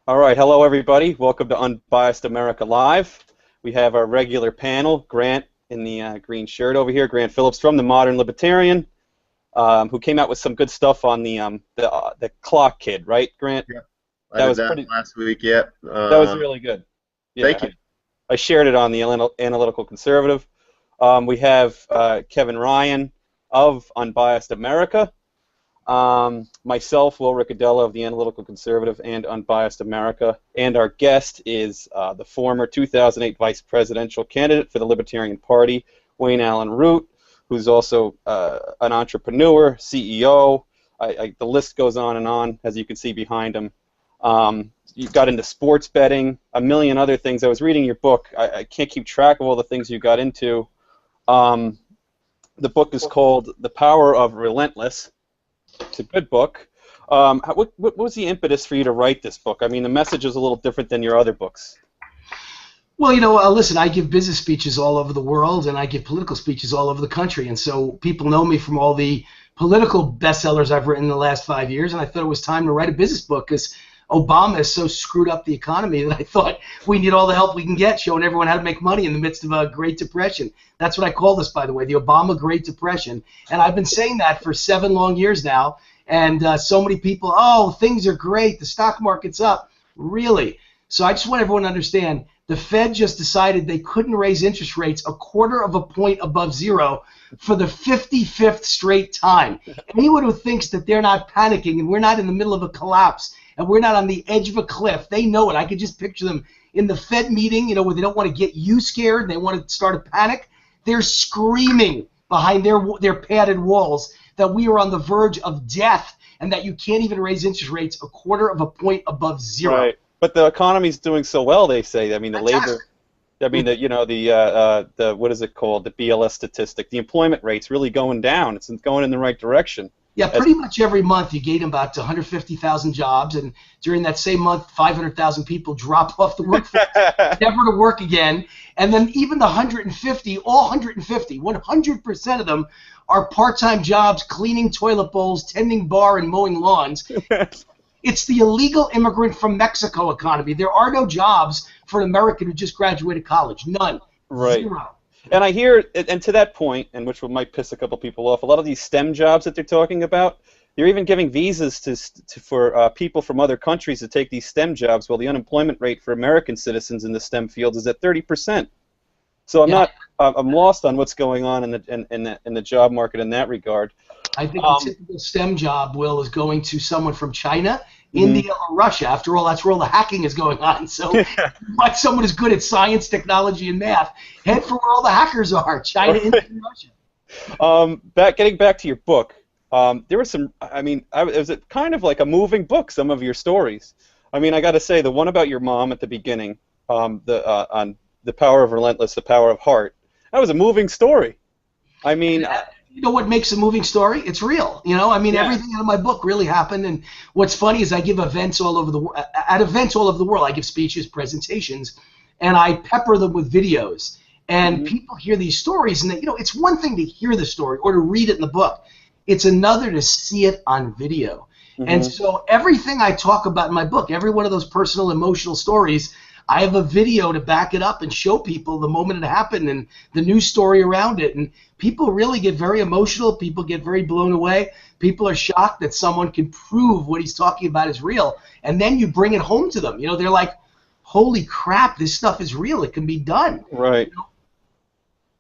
All right, hello everybody. Welcome to Unbiased America Live. We have our regular panel, Grant in the green shirt over here, Grant Phillips from the Modern Libertarian, who came out with some good stuff on the clock kid, right, Grant? Yeah, I That did was that pretty. last week. Yep. That was really good. Thank Yeah, you. I shared it on the Analytical Conservative. We have Kevin Ryan of Unbiased America. Myself, Will Ricciardella of the Analytical Conservative and Unbiased America, and our guest is the former 2008 vice presidential candidate for the Libertarian Party, Wayne Allyn Root, who's also an entrepreneur, CEO. The list goes on, as you can see behind him. You got into sports betting, a million other things. I was reading your book. I can't keep track of all the things you got into. The book is called The Power of Relentless. It's a good book. What was the impetus for you to write this book? I mean, the message is a little different than your other books. Well, listen, I give business speeches all over the world, and I give political speeches all over the country, and so people know me from all the political bestsellers I've written in the last 5 years, and I thought it was time to write a business book because Obama has so screwed up the economy that I thought we need all the help we can get, showing everyone how to make money in the midst of a Great Depression. That's what I call this, by the way, the Obama Great Depression, and I've been saying that for 7 long years now, and so many people, oh, things are great, the stock market's up. Really? So I just want everyone to understand, the Fed just decided they couldn't raise interest rates a quarter of a point above zero for the 55th straight time. Anyone who thinks that they're not panicking and we're not in the middle of a collapse and we're not on the edge of a cliff, they know it. I could just picture them in the Fed meeting, where they don't want to get you scared and they want to start a panic. They're screaming behind their padded walls that we are on the verge of death and that you can't even raise interest rates a quarter of a point above zero. Right. But the economy's doing so well, they say. I mean, the Fantastic. labor. I mean, the what is it called? The BLS statistic. The employment rate's really going down. It's going in the right direction. Yeah, pretty much every month you gain about 150,000 jobs, and during that same month, 500,000 people drop off the workforce, never to work again. And then even the 150, all 150, 100% of them are part-time jobs, cleaning toilet bowls, tending bar, and mowing lawns. It's the illegal immigrant from Mexico economy. There are no jobs for an American who just graduated college. None. Right. Zero. And I hear, and to that point, and which might piss a couple people off, a lot of these STEM jobs that they're talking about, they're even giving visas for people from other countries to take these STEM jobs, while the unemployment rate for American citizens in the STEM field is at 30%. So I'm lost on what's going on in the job market in that regard. I think the typical STEM job, Will, is going to someone from China, India, or Russia. After all, that's where all the hacking is going on. So if you want someone who's good at science, technology, and math, head for where all the hackers are, China, India, and Russia. Getting back to your book, there was some, I mean, it was kind of like a moving book, some of your stories. I mean, I got to say, the one about your mom at the beginning, on The Power of Relentless, The Power of Heart, that was a moving story. I mean... You know what makes a moving story? It's real. Everything in my book really happened. And what's funny is I give events all over the world. At events all over the world, I give speeches, presentations, and I pepper them with videos. And people hear these stories, and it's one thing to hear the story or to read it in the book. It's another to see it on video. And so everything I talk about in my book, every one of those personal, emotional stories, I have a video to back it up and show people the moment it happened and the news story around it. And people really get very emotional. People get very blown away. People are shocked that someone can prove what he's talking about is real. And then you bring it home to them. They're like, holy crap, this stuff is real. It can be done. Right.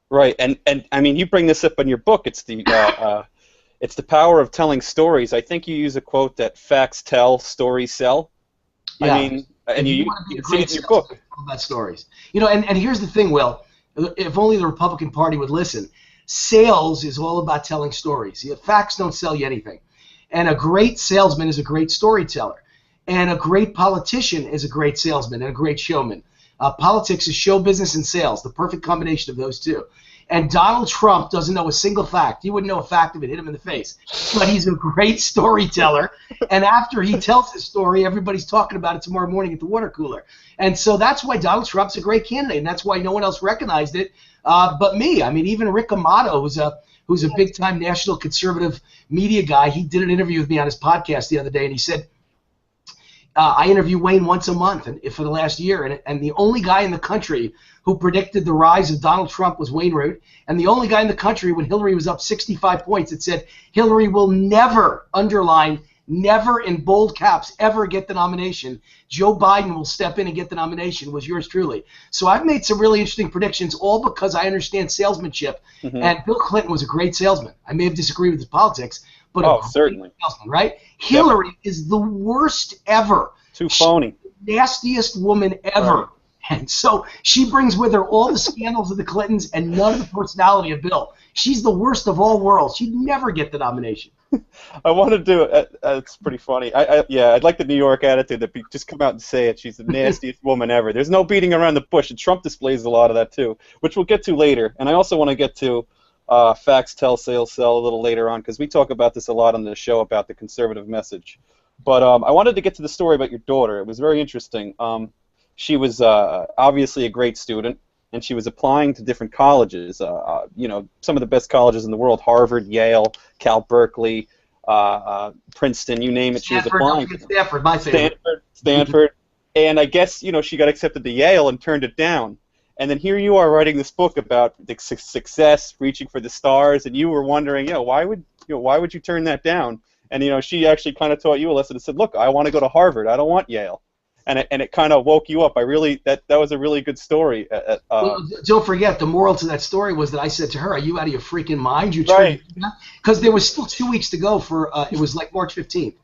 Right. And I mean, you bring this up in your book. It's the power of telling stories. I think you use a quote that facts tell, stories sell. Yeah. I mean... And you can see it in your book. About stories. And here's the thing, Will. If only the Republican Party would listen. Sales is all about telling stories. Facts don't sell you anything. And a great salesman is a great storyteller. And a great politician is a great salesman and a great showman. Politics is show business and sales, the perfect combination of those two. And Donald Trump doesn't know a single fact. He wouldn't know a fact if it hit him in the face. But he's a great storyteller. And after he tells his story, everybody's talking about it tomorrow morning at the water cooler. And so that's why Donald Trump's a great candidate. And that's why no one else recognized it but me. I mean, even Rick Amato, who's a big-time national conservative media guy, he did an interview with me on his podcast the other day, and he said, I interview Wayne once a month for the last year, and the only guy in the country who predicted the rise of Donald Trump was Wayne Root, and the only guy in the country when Hillary was up 65 points that said Hillary will never, underline, never in bold caps, ever get the nomination. Joe Biden will step in and get the nomination was yours truly. So I've made some really interesting predictions, all because I understand salesmanship, and Bill Clinton was a great salesman. I may have disagreed with his politics, but certainly. Salesman, right? Hillary is the worst ever. Too phony. The nastiest woman ever. Right. And so she brings with her all the scandals of the Clintons and none of the personality of Bill. She's the worst of all worlds. She'd never get the nomination. I want to do it. It's pretty funny. I'd like the New York attitude that just come out and say it. She's the nastiest woman ever. There's no beating around the bush, and Trump displays a lot of that too, which we'll get to later. And I also want to get to facts tell, sales sell a little later on, because we talk about this a lot on the show about the conservative message. But I wanted to get to the story about your daughter. It was very interesting. She was obviously a great student, and she was applying to different colleges. You know, some of the best colleges in the world: Harvard, Yale, Cal Berkeley, Princeton, you name it. Stanford, she was applying. Stanford, my favorite. Stanford, and I guess she got accepted to Yale and turned it down. And then here you are writing this book about the success, reaching for the stars, and you were wondering, why would you turn that down? And she actually kind of taught you a lesson and said, look, I want to go to Harvard. I don't want Yale. And it kind of woke you up. That was a really good story. Well, don't forget, the moral to that story was that I said to her, "Are you out of your freaking mind? Right." Because there was still 2 weeks to go for it was like March 15th,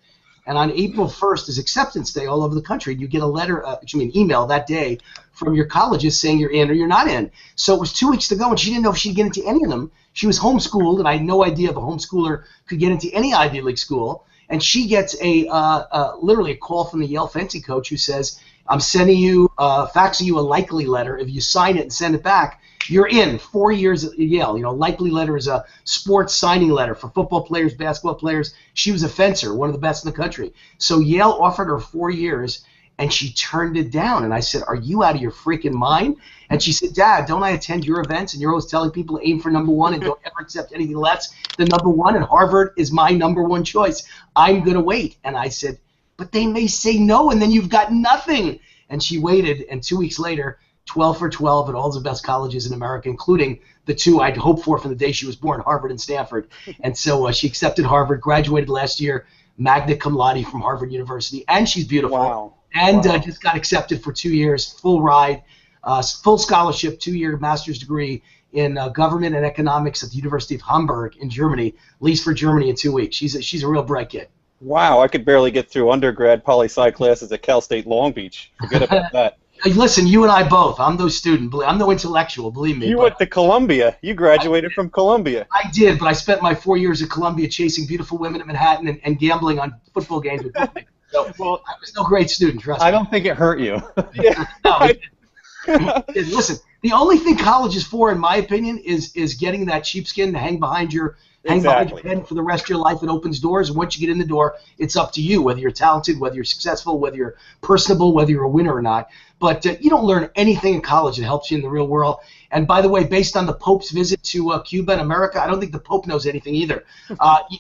and on April 1st is acceptance day all over the country. And you get a letter, email that day from your colleges saying you're in or you're not in. So it was 2 weeks to go, and she didn't know if she'd get into any of them. She was homeschooled, and I had no idea if a homeschooler could get into any Ivy League school. And she gets literally a call from the Yale fencing coach who says, I'm sending you, faxing you a likely letter. If you sign it and send it back, you're in 4 years at Yale. Likely letter is a sports signing letter for football players, basketball players. She was a fencer, one of the best in the country. So Yale offered her 4 years, and she turned it down. And I said, are you out of your freaking mind? And she said, Dad, don't I attend your events? And you're always telling people to aim for number one and don't ever accept anything less than number one. And Harvard is my number one choice. I'm going to wait. And I said, but they may say no, and then you've got nothing. And she waited, and 2 weeks later, 12 for 12 at all the best colleges in America, including the two I'd hoped for from the day she was born, Harvard and Stanford. And so she accepted Harvard, graduated last year, magna cum laude from Harvard University, and she's beautiful. Wow. And just got accepted for 2 years, full ride, full scholarship, 2-year master's degree in government and economics at the University of Hamburg in Germany, leaves for Germany in 2 weeks. She's a real bright kid. Wow, I could barely get through undergrad poli-sci classes at Cal State Long Beach. Forget about that. Listen, you and I both. I'm no student. I'm no intellectual, believe me. You went to Columbia. You graduated from Columbia. I did, but I spent my 4 years at Columbia chasing beautiful women in Manhattan and gambling on football games with them. So well, I was no great student, trust me. I don't think it hurt you. Yeah. Listen, the only thing college is for, in my opinion, is getting that sheepskin to hang behind your head for the rest of your life. It opens doors, and once you get in the door, it's up to you whether you're talented, whether you're successful, whether you're personable, whether you're a winner or not. But you don't learn anything in college that helps you in the real world. And by the way, based on the Pope's visit to Cuba and America, I don't think the Pope knows anything either.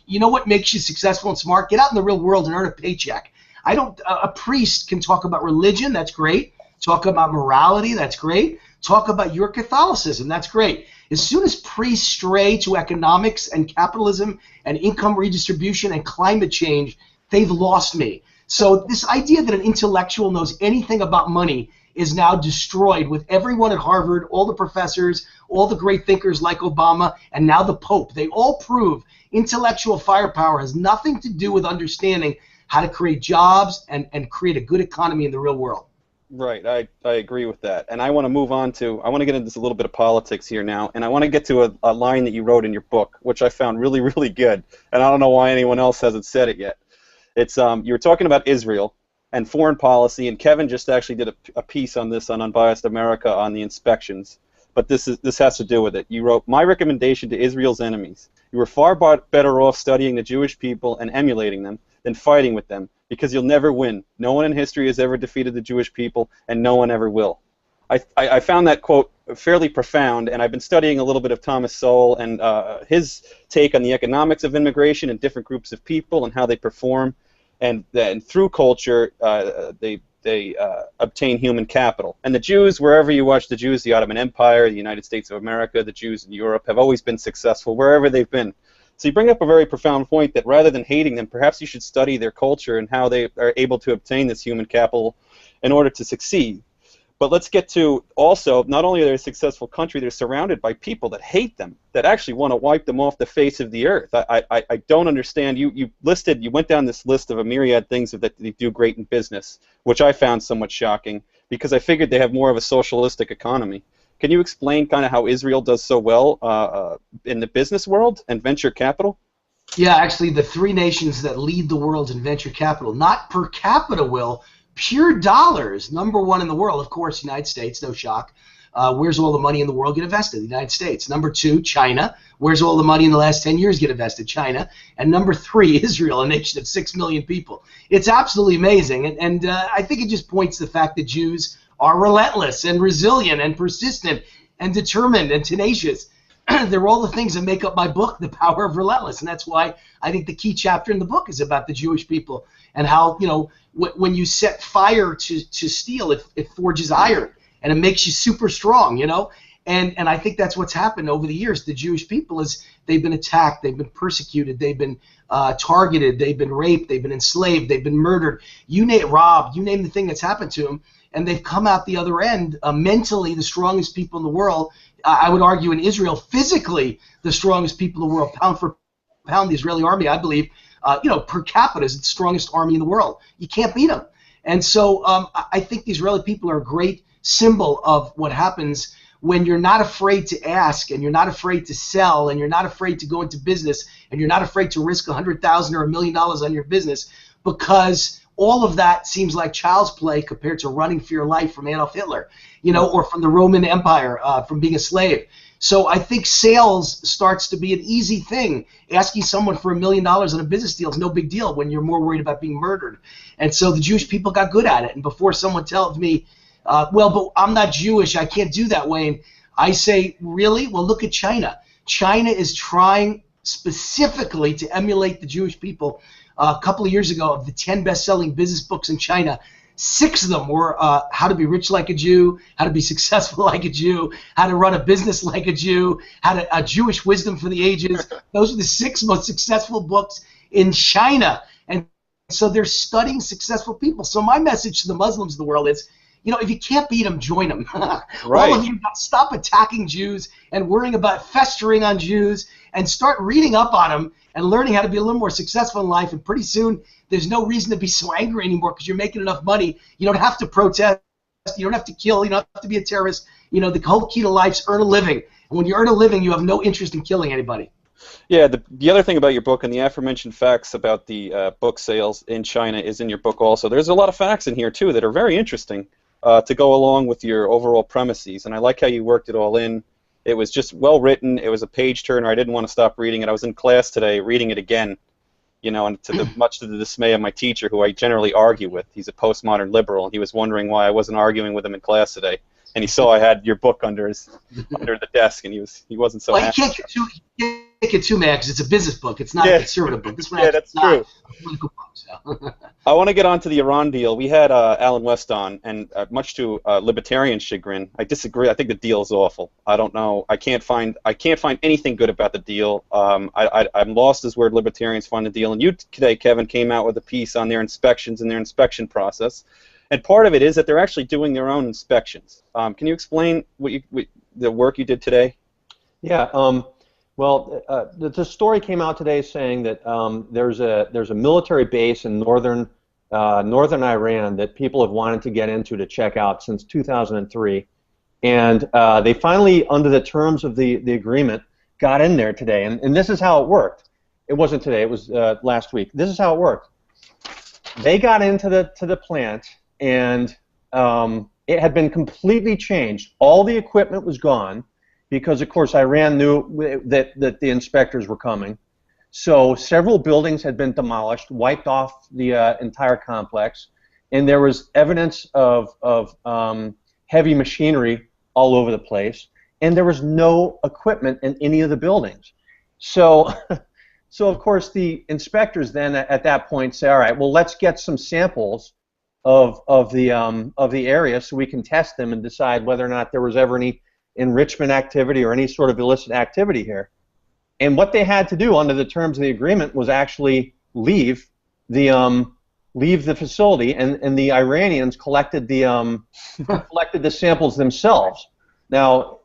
You know what makes you successful and smart? Get out in the real world and earn a paycheck. A priest can talk about religion, that's great. Talk about morality, that's great. Talk about your Catholicism, that's great. As soon as priests stray to economics and capitalism and income redistribution and climate change, they've lost me. So this idea that an intellectual knows anything about money is now destroyed with everyone at Harvard, all the professors, all the great thinkers like Obama, and now the Pope. They all prove intellectual firepower has nothing to do with understanding how to create jobs and create a good economy in the real world. Right, I agree with that. And I want to move on to, I want to get into a little bit of politics here now, and I want to get to a line that you wrote in your book, which I found really, really good, and I don't know why anyone else hasn't said it yet. It's, you were talking about Israel and foreign policy, and Kevin just actually did a piece on this on Unbiased America on the inspections, but this has to do with it. You wrote, my recommendation to Israel's enemies, you were far better off studying the Jewish people and emulating them than fighting with them, because you'll never win. No one in history has ever defeated the Jewish people, and no one ever will. I found that quote fairly profound, and I've been studying a little bit of Thomas Sowell and his take on the economics of immigration and different groups of people and how they perform. and then through culture they obtain human capital. And the Jews, wherever you watch the Jews, the Ottoman Empire, the United States of America, the Jews in Europe have always been successful wherever they've been. So you bring up a very profound point that rather than hating them, perhaps you should study their culture and how they are able to obtain this human capital in order to succeed. But let's get to also, not only are they a successful country, they're surrounded by people that hate them, that actually want to wipe them off the face of the earth. I don't understand. You went down this list of a myriad things that they do great in business, which I found somewhat shocking because I figured they have more of a socialistic economy. Can you explain kind of how Israel does so well in the business world and venture capital? Yeah, actually, the three nations that lead the world in venture capital, not per capita, Will, pure dollars, number one in the world, of course, United States, no shock. Where's all the money in the world get invested? The United States. Number two, China. Where's all the money in the last 10 years get invested? China. And number three, Israel, a nation of 6 million people. It's absolutely amazing. And I think it just points to the fact that Jews are relentless and resilient and persistent and determined and tenacious. They're all the things that make up my book, The Power of Relentless. And that's why I think the key chapter in the book is about the Jewish people and how, you know, when you set fire to steel, it forges iron and it makes you super strong, you know. And I think that's what's happened over the years. The Jewish people is they've been attacked, they've been persecuted, they've been targeted, they've been raped, they've been enslaved, they've been murdered. You name robbed, you name the thing that's happened to them, and they've come out the other end mentally the strongest people in the world. I would argue in Israel, physically the strongest people in the world, pound for pound. The Israeli army, I believe, per capita is the strongest army in the world. You can't beat them. And so I think the Israeli people are a great symbol of what happens when you're not afraid to ask, and you're not afraid to sell, and you're not afraid to go into business, and you're not afraid to risk $100,000 or $1 million on your business, because all of that seems like child's play compared to running for your life from Adolf Hitler, you know, or from the Roman Empire, from being a slave. So I think sales starts to be an easy thing. Asking someone for $1 million on a business deal is no big deal when you're more worried about being murdered. And so the Jewish people got good at it. And before someone tells me, well, but I'm not Jewish, I can't do that, Wayne, I say, really? Well, look at China. China is trying specifically to emulate the Jewish people. A couple of years ago, of the 10 best-selling business books in China, 6 of them were How to Be Rich Like a Jew, How to Be Successful Like a Jew, How to Run a Business Like a Jew, Jewish Wisdom for the Ages. Those are the 6 most successful books in China. And so they're studying successful people. So my message to the Muslims of the world is, you know, if you can't beat them, join them. Right. All of you, stop attacking Jews and worrying about festering on Jews, and start reading up on them and learning how to be a little more successful in life. And pretty soon, there's no reason to be so angry anymore because you're making enough money. You don't have to protest. You don't have to kill. You don't have to be a terrorist. You know, the whole key to life is earn a living. And when you earn a living, you have no interest in killing anybody. Yeah, the other thing about your book and the aforementioned facts about the book sales in China is in your book also. There's a lot of facts in here, too, that are very interesting to go along with your overall premises. And I like how you worked it all in. It was just well written. It was a page turner. I didn't want to stop reading it. I was in class today reading it again, you know, and much to the dismay of my teacher, who I generally argue with. He's a postmodern liberal, and he was wondering why I wasn't arguing with him in class today. And he saw I had your book under the desk, and he wasn't so happy. You can't get too mad because it's a business book. It's not a conservative book. Yeah, that's true. A political book, so. I want to get on to the Iran deal. We had Alan West on, and much to Libertarian chagrin, I disagree. I think the deal is awful. I don't know. I can't find anything good about the deal. I'm lost as where Libertarians find the deal. And you today, Kevin, came out with a piece on their inspections and their inspection process. And part of it is that they're actually doing their own inspections. Can you explain the work you did today? Yeah. Well, the story came out today saying that there's a military base in northern Iran that people have wanted to get into to check out since 2003, and they finally, under the terms of the agreement, got in there today. And this is how it worked. It wasn't today. It was last week. This is how it worked. They got into the plant, and it had been completely changed. All the equipment was gone, because, of course, Iran knew that the inspectors were coming. So several buildings had been demolished, wiped off the entire complex, and there was evidence of heavy machinery all over the place, and there was no equipment in any of the buildings. So So of course the inspectors then at that point say, all right, well let's get some samples of the area so we can test them and decide whether or not there was ever any enrichment activity or any sort of illicit activity here. And what they had to do under the terms of the agreement was actually leave the facility, and the Iranians collected the samples themselves. Now,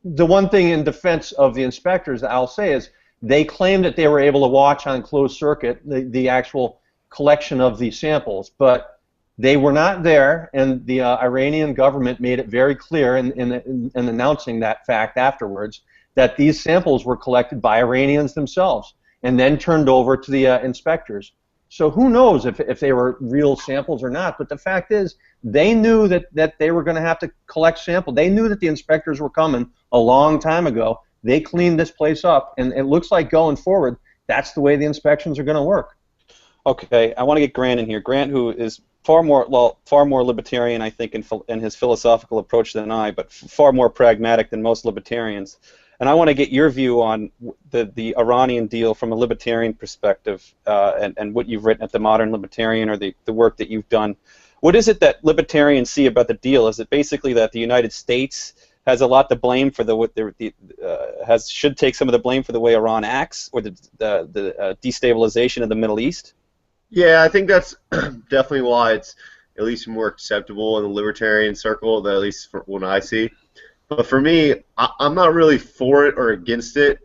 the one thing in defense of the inspectors that I'll say is they claimed that they were able to watch on closed circuit the actual collection of the samples, but they were not there, and the Iranian government made it very clear in announcing that fact afterwards that these samples were collected by Iranians themselves and then turned over to the inspectors. So who knows if they were real samples or not, but the fact is they knew that they were going to have to collect samples. They knew that the inspectors were coming a long time ago. They cleaned this place up, and it looks like going forward, that's the way the inspections are going to work. Okay, I want to get Grant in here. Grant, who is far more libertarian, I think, in his philosophical approach than I, but far more pragmatic than most libertarians. And I want to get your view on the Iranian deal from a libertarian perspective, and what you've written at the Modern Libertarian, or the work that you've done. What is it that libertarians see about the deal? Is it basically that the United States has a lot to blame for should take some of the blame for the way Iran acts, or the destabilization of the Middle East? Yeah, I think that's definitely why it's at least more acceptable in the libertarian circle, at least for when I see. But for me, I'm not really for it or against it.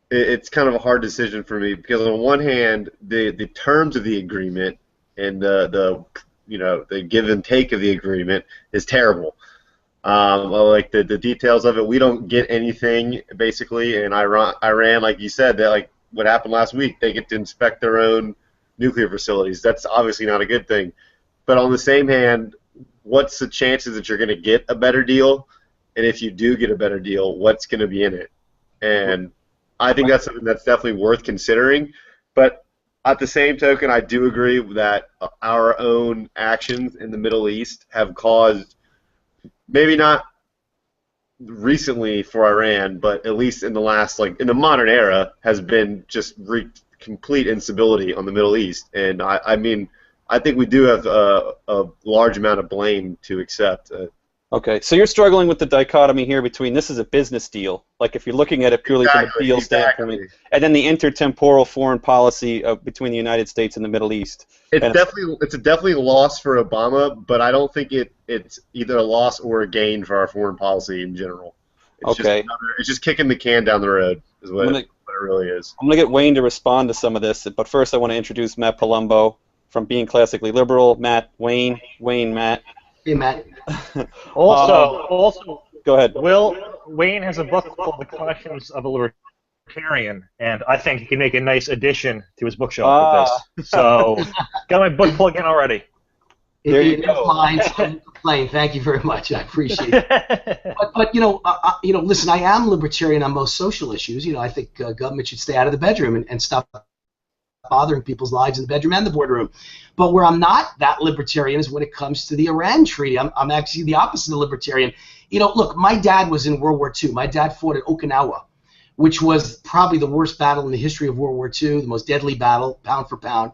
It's kind of a hard decision for me because on one hand, the terms of the agreement and the give and take of the agreement is terrible. Like the details of it, we don't get anything basically. And Iran, like you said, that like what happened last week, they get to inspect their own nuclear facilities. That's obviously not a good thing. But on the same hand, what's the chances that you're going to get a better deal? And if you do get a better deal, what's going to be in it? And I think that's something that's definitely worth considering. But at the same token, I do agree that our own actions in the Middle East have caused, maybe not recently for Iran, but at least in the last, like in the modern era, has been just complete instability on the Middle East. And I mean, I think we do have a large amount of blame to accept. Okay, so you're struggling with the dichotomy here between this is a business deal, like if you're looking at it purely from a deal standpoint, and then the intertemporal foreign policy between the United States and the Middle East. It's definitely a loss for Obama, but I don't think it's either a loss or a gain for our foreign policy in general. It's just kicking the can down the road is what it really is. I'm going to get Wayne to respond to some of this, but first I want to introduce Matt Palumbo from Being Classically Liberal. Matt, Wayne, Matt. Hey, Matt. Also, go ahead. Wayne has a book called The Conscience of a Libertarian, and I think he can make a nice addition to his bookshelf with this. So, got my book plug in already. There you go. Mine, thank you very much. I appreciate it. But listen, I am libertarian on most social issues. I think government should stay out of the bedroom and stop bothering people's lives in the bedroom and the boardroom. But where I'm not that libertarian is when it comes to the Iran treaty. I'm actually the opposite of libertarian. Look, my dad was in World War II. My dad fought at Okinawa, which was probably the worst battle in the history of World War II, the most deadly battle, pound for pound.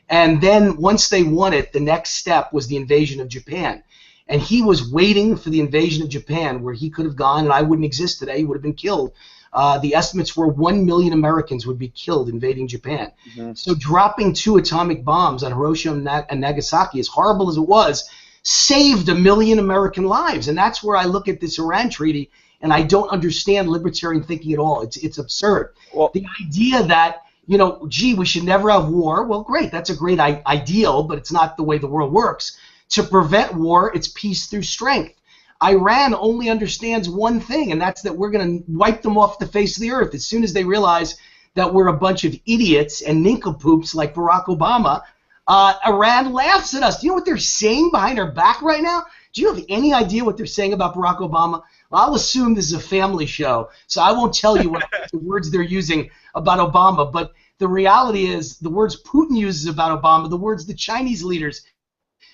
And then once they won it, the next step was the invasion of Japan. And he was waiting for the invasion of Japan, where he could have gone, and I wouldn't exist today. He would have been killed. The estimates were 1 million Americans would be killed invading Japan. Mm-hmm. So dropping 2 atomic bombs on Hiroshima and Nagasaki, as horrible as it was, saved 1 million American lives. And that's where I look at this Iran treaty, and I don't understand libertarian thinking at all. It's absurd. Well, the idea that, we should never have war, well, great, that's a great ideal, but it's not the way the world works. To prevent war, it's peace through strength. Iran only understands one thing, and that's that we're going to wipe them off the face of the earth. As soon as they realize that we're a bunch of idiots and nincompoops like Barack Obama, Iran laughs at us. Do you know what they're saying behind our back right now? Do you have any idea what they're saying about Barack Obama? Well, I'll assume this is a family show, so I won't tell you what the words they're using about Obama, but the reality is the words Putin uses about Obama, the words the Chinese leaders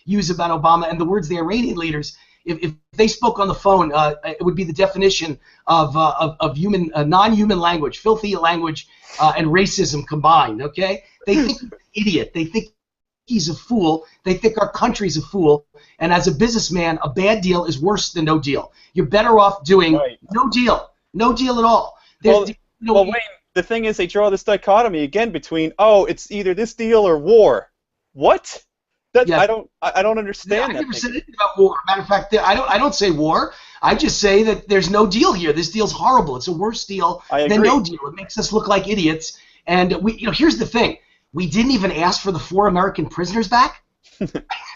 use about Obama, and the words the Iranian leaders if they spoke on the phone, it would be the definition of human, non-human language, filthy language, and racism combined. Okay, they think he's an idiot. They think he's a fool. They think our country's a fool. And as a businessman, a bad deal is worse than no deal. You're better off doing no deal at all. Well, Wayne, the thing is, they draw this dichotomy again between, oh, it's either this deal or war. What? I don't understand that. I never said anything about war. Matter of fact, I don't say war. I just say that there's no deal here. This deal's horrible. It's a worse deal than no deal. It makes us look like idiots. And here's the thing: we didn't even ask for the 4 American prisoners back.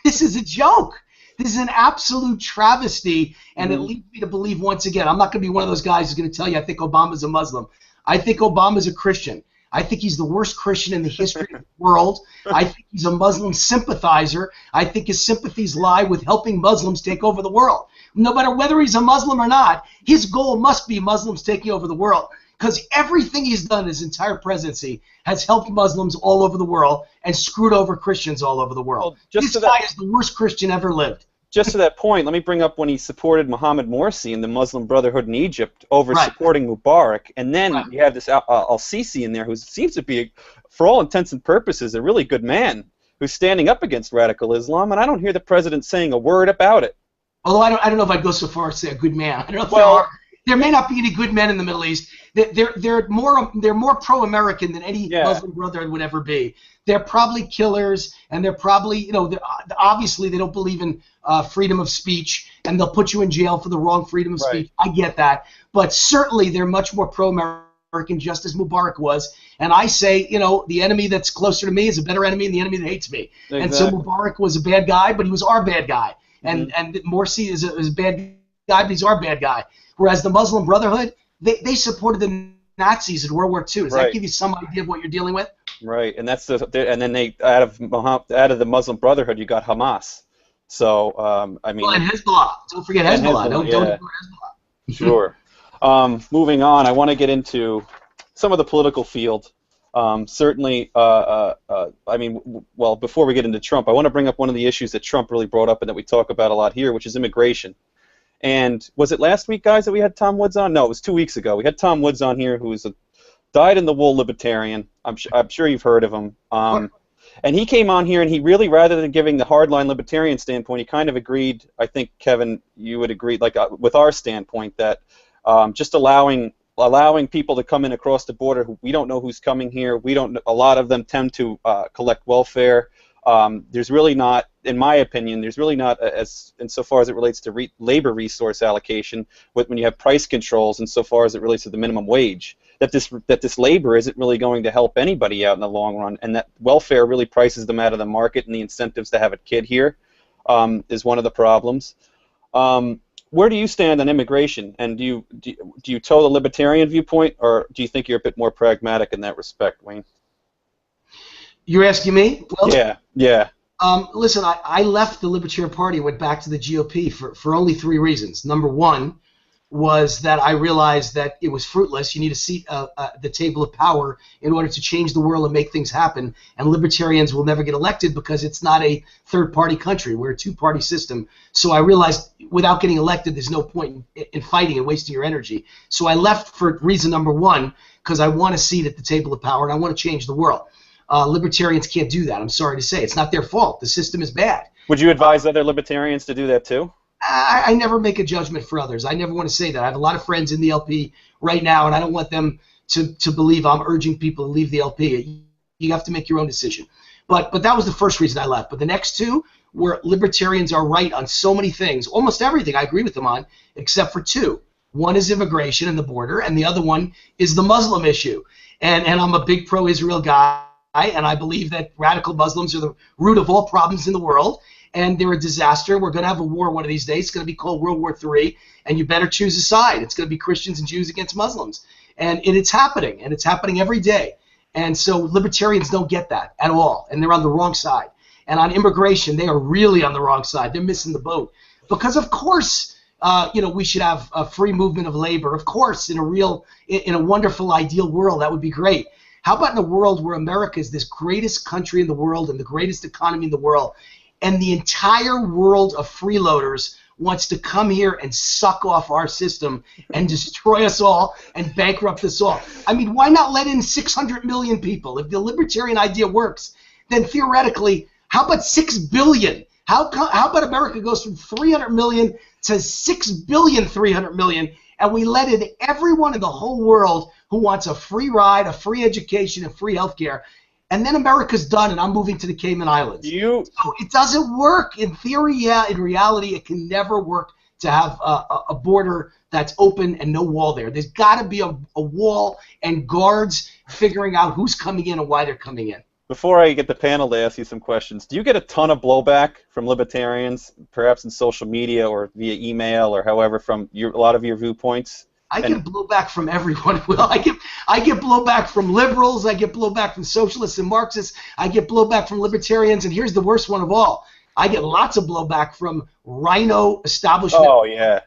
This is a joke. This is an absolute travesty, and it leads me to believe once again. I'm not going to be one of those guys who's going to tell you I think Obama's a Muslim. I think Obama's a Christian. I think he's the worst Christian in the history of the world. I think he's a Muslim sympathizer. I think his sympathies lie with helping Muslims take over the world. No matter whether he's a Muslim or not, his goal must be Muslims taking over the world, because everything he's done his entire presidency has helped Muslims all over the world and screwed over Christians all over the world. Well, this guy is the worst Christian ever lived. Just to that point, let me bring up when he supported Mohammed Morsi and the Muslim Brotherhood in Egypt over supporting Mubarak, and then you have this al-Sisi in there who seems to be, for all intents and purposes, a really good man who's standing up against radical Islam, and I don't hear the president saying a word about it. Although I don't know if I'd go so far as to say a good man. I don't know if there may not be any good men in the Middle East. They're more pro-American than any Muslim Brotherhood would ever be. They're probably killers, and they're probably, obviously they don't believe in freedom of speech, and they'll put you in jail for the wrong freedom of speech. I get that, but certainly they're much more pro-American, just as Mubarak was. And I say, the enemy that's closer to me is a better enemy than the enemy that hates me. Exactly. And so Mubarak was a bad guy, but he was our bad guy, and Morsi is a bad guy, but he's our bad guy. Whereas the Muslim Brotherhood, they supported the Nazis in World War II. Does that give you some idea of what you're dealing with? Right, and and then they out of the Muslim Brotherhood, you got Hamas. So and Hezbollah. Don't forget Hezbollah. Don't ignore Hezbollah. Sure. Moving on, I want to get into some of the political field. Certainly, before we get into Trump, I want to bring up one of the issues that Trump really brought up and that we talk about a lot here, which is immigration. And was it last week, guys, that we had Tom Woods on? No, it was 2 weeks ago. We had Tom Woods on here, who is a dyed-in-the-wool libertarian. I'm sure you've heard of him. And he came on here, and he really, rather than giving the hardline libertarian standpoint, he kind of agreed, I think, Kevin, you would agree, with our standpoint, that just allowing people to come in across the border, we don't know who's coming here. A lot of them tend to collect welfare. There's really not, in my opinion, there's really not, as insofar as it relates to labor resource allocation, when you have price controls, insofar as it relates to the minimum wage, that this labor isn't really going to help anybody out in the long run, and that welfare really prices them out of the market, and the incentives to have a kid here is one of the problems. Where do you stand on immigration, and do you toe the libertarian viewpoint, or do you think you're a bit more pragmatic in that respect, Wayne? You're asking me? Well, yeah. Listen, I left the Libertarian Party, went back to the GOP for only 3 reasons. Number one was that I realized that it was fruitless. You need a seat at the table of power in order to change the world and make things happen. And libertarians will never get elected because it's not a third-party country. We're a 2-party system. So I realized without getting elected, there's no point in fighting and wasting your energy. So I left for reason number one, because I want a seat at the table of power and I want to change the world. Libertarians can't do that. I'm sorry to say. It's not their fault. The system is bad. Would you advise other libertarians to do that too? I never make a judgment for others. I never want to say that. I have a lot of friends in the LP right now, and I don't want them to believe I'm urging people to leave the LP. You have to make your own decision. But that was the first reason I left. But the next 2 were libertarians are right on so many things, almost everything I agree with them on, except for 2. One is immigration and the border, and the other one is the Muslim issue. And I'm a big pro-Israel guy. And I believe that radical Muslims are the root of all problems in the world, and they're a disaster. We're going to have a war one of these days. It's going to be called World War III, and you better choose a side. It's going to be Christians and Jews against Muslims. And it's happening, and it's happening every day. And so libertarians don't get that at all, and they're on the wrong side. And on immigration, they are really on the wrong side. They're missing the boat. Because, of course, we should have a free movement of labor. Of course, in a wonderful, ideal world, that would be great. How about in a world where America is this greatest country in the world and the greatest economy in the world, and the entire world of freeloaders wants to come here and suck off our system and destroy us all and bankrupt us all. I mean, why not let in 600 million people? If the libertarian idea works, then theoretically, how about 6 billion? How about America goes from 300 million to 6 billion 300 million, and we let in everyone in the whole world who wants a free ride, a free education, and free healthcare. And then America's done, and I'm moving to the Cayman Islands. So it doesn't work. In theory, yeah. In reality, it can never work to have a border that's open and no wall there. There's got to be a wall and guards figuring out who's coming in and why they're coming in. Before I get the panel to ask you some questions, do you get a ton of blowback from libertarians, perhaps in social media or via email or however, from a lot of your viewpoints? I get blowback from everyone. Will I get blowback from liberals. I get blowback from socialists and Marxists. I get blowback from libertarians. And here's the worst one of all: I get lots of blowback from rhino establishment. Oh yeah.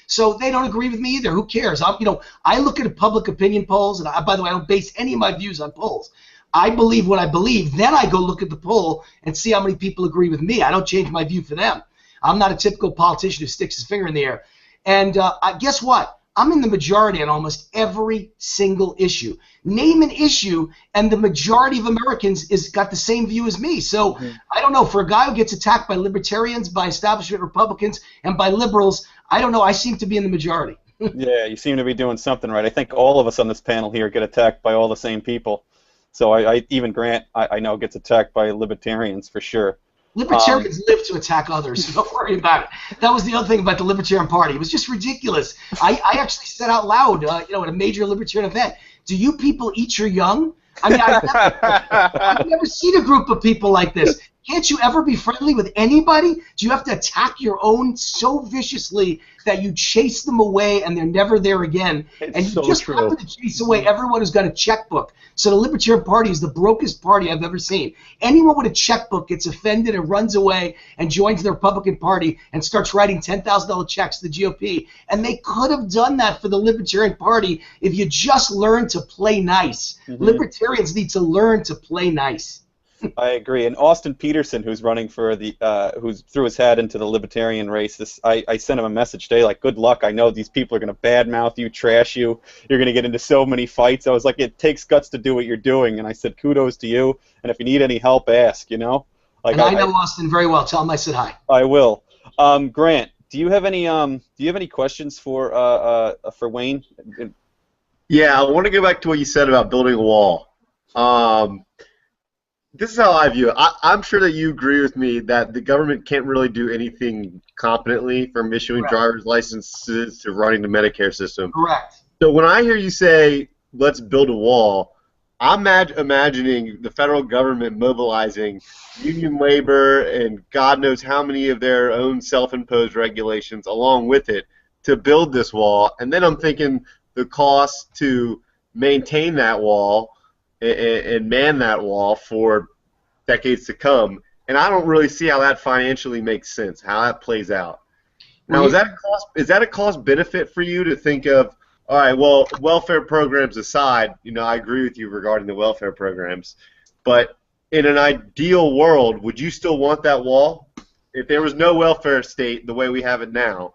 So they don't agree with me either. Who cares? I look at public opinion polls, and by the way, I don't base any of my views on polls. I believe what I believe. Then I go look at the poll and see how many people agree with me. I don't change my view for them. I'm not a typical politician who sticks his finger in the air. And guess what? I'm in the majority on almost every single issue. Name an issue, and the majority of Americans is got the same view as me. So I don't know. For a guy who gets attacked by libertarians, by establishment Republicans, and by liberals, I don't know. I seem to be in the majority. Yeah, you seem to be doing something right. I think all of us on this panel here get attacked by all the same people. So even Grant, I know, gets attacked by libertarians for sure. Libertarians live to attack others, so don't worry about it. That was the other thing about the Libertarian Party. It was just ridiculous. I actually said out loud, at a major Libertarian event, do you people eat your young? I mean, I've never seen a group of people like this. Can't you ever be friendly with anybody? Do you have to attack your own so viciously that you chase them away and they're never there again? And you just happen to chase away everyone who's got a checkbook. So the Libertarian Party is the brokest party I've ever seen. Anyone with a checkbook gets offended and runs away and joins the Republican Party and starts writing $10,000 checks to the GOP. And they could have done that for the Libertarian Party if you just learned to play nice. Libertarians need to learn to play nice. I agree. And Austin Peterson, who's running for who's threw his hat into the Libertarian race, I sent him a message today, like, good luck. I know these people are going to badmouth you, trash you. You're going to get into so many fights. I was like, it takes guts to do what you're doing. And I said, kudos to you. And if you need any help, ask, Like, and I know Austin very well. Tell him I said hi. I will. Grant, do you have any questions for Wayne? Yeah, I want to go back to what you said about building a wall. This is how I view it. I'm sure that you agree with me that the government can't really do anything competently, from issuing driver's licenses to running the Medicare system. Correct. So when I hear you say, let's build a wall, I'm imagining the federal government mobilizing union labor and God knows how many of their own self-imposed regulations along with it to build this wall. And then I'm thinking the cost to maintain that wall and man that wall for decades to come, and I don't really see how that financially makes sense, how that plays out. Now, is that a cost benefit for you to think of? All right, well, welfare programs aside, I agree with you regarding the welfare programs, but in an ideal world, would you still want that wall? If there was no welfare state the way we have it now,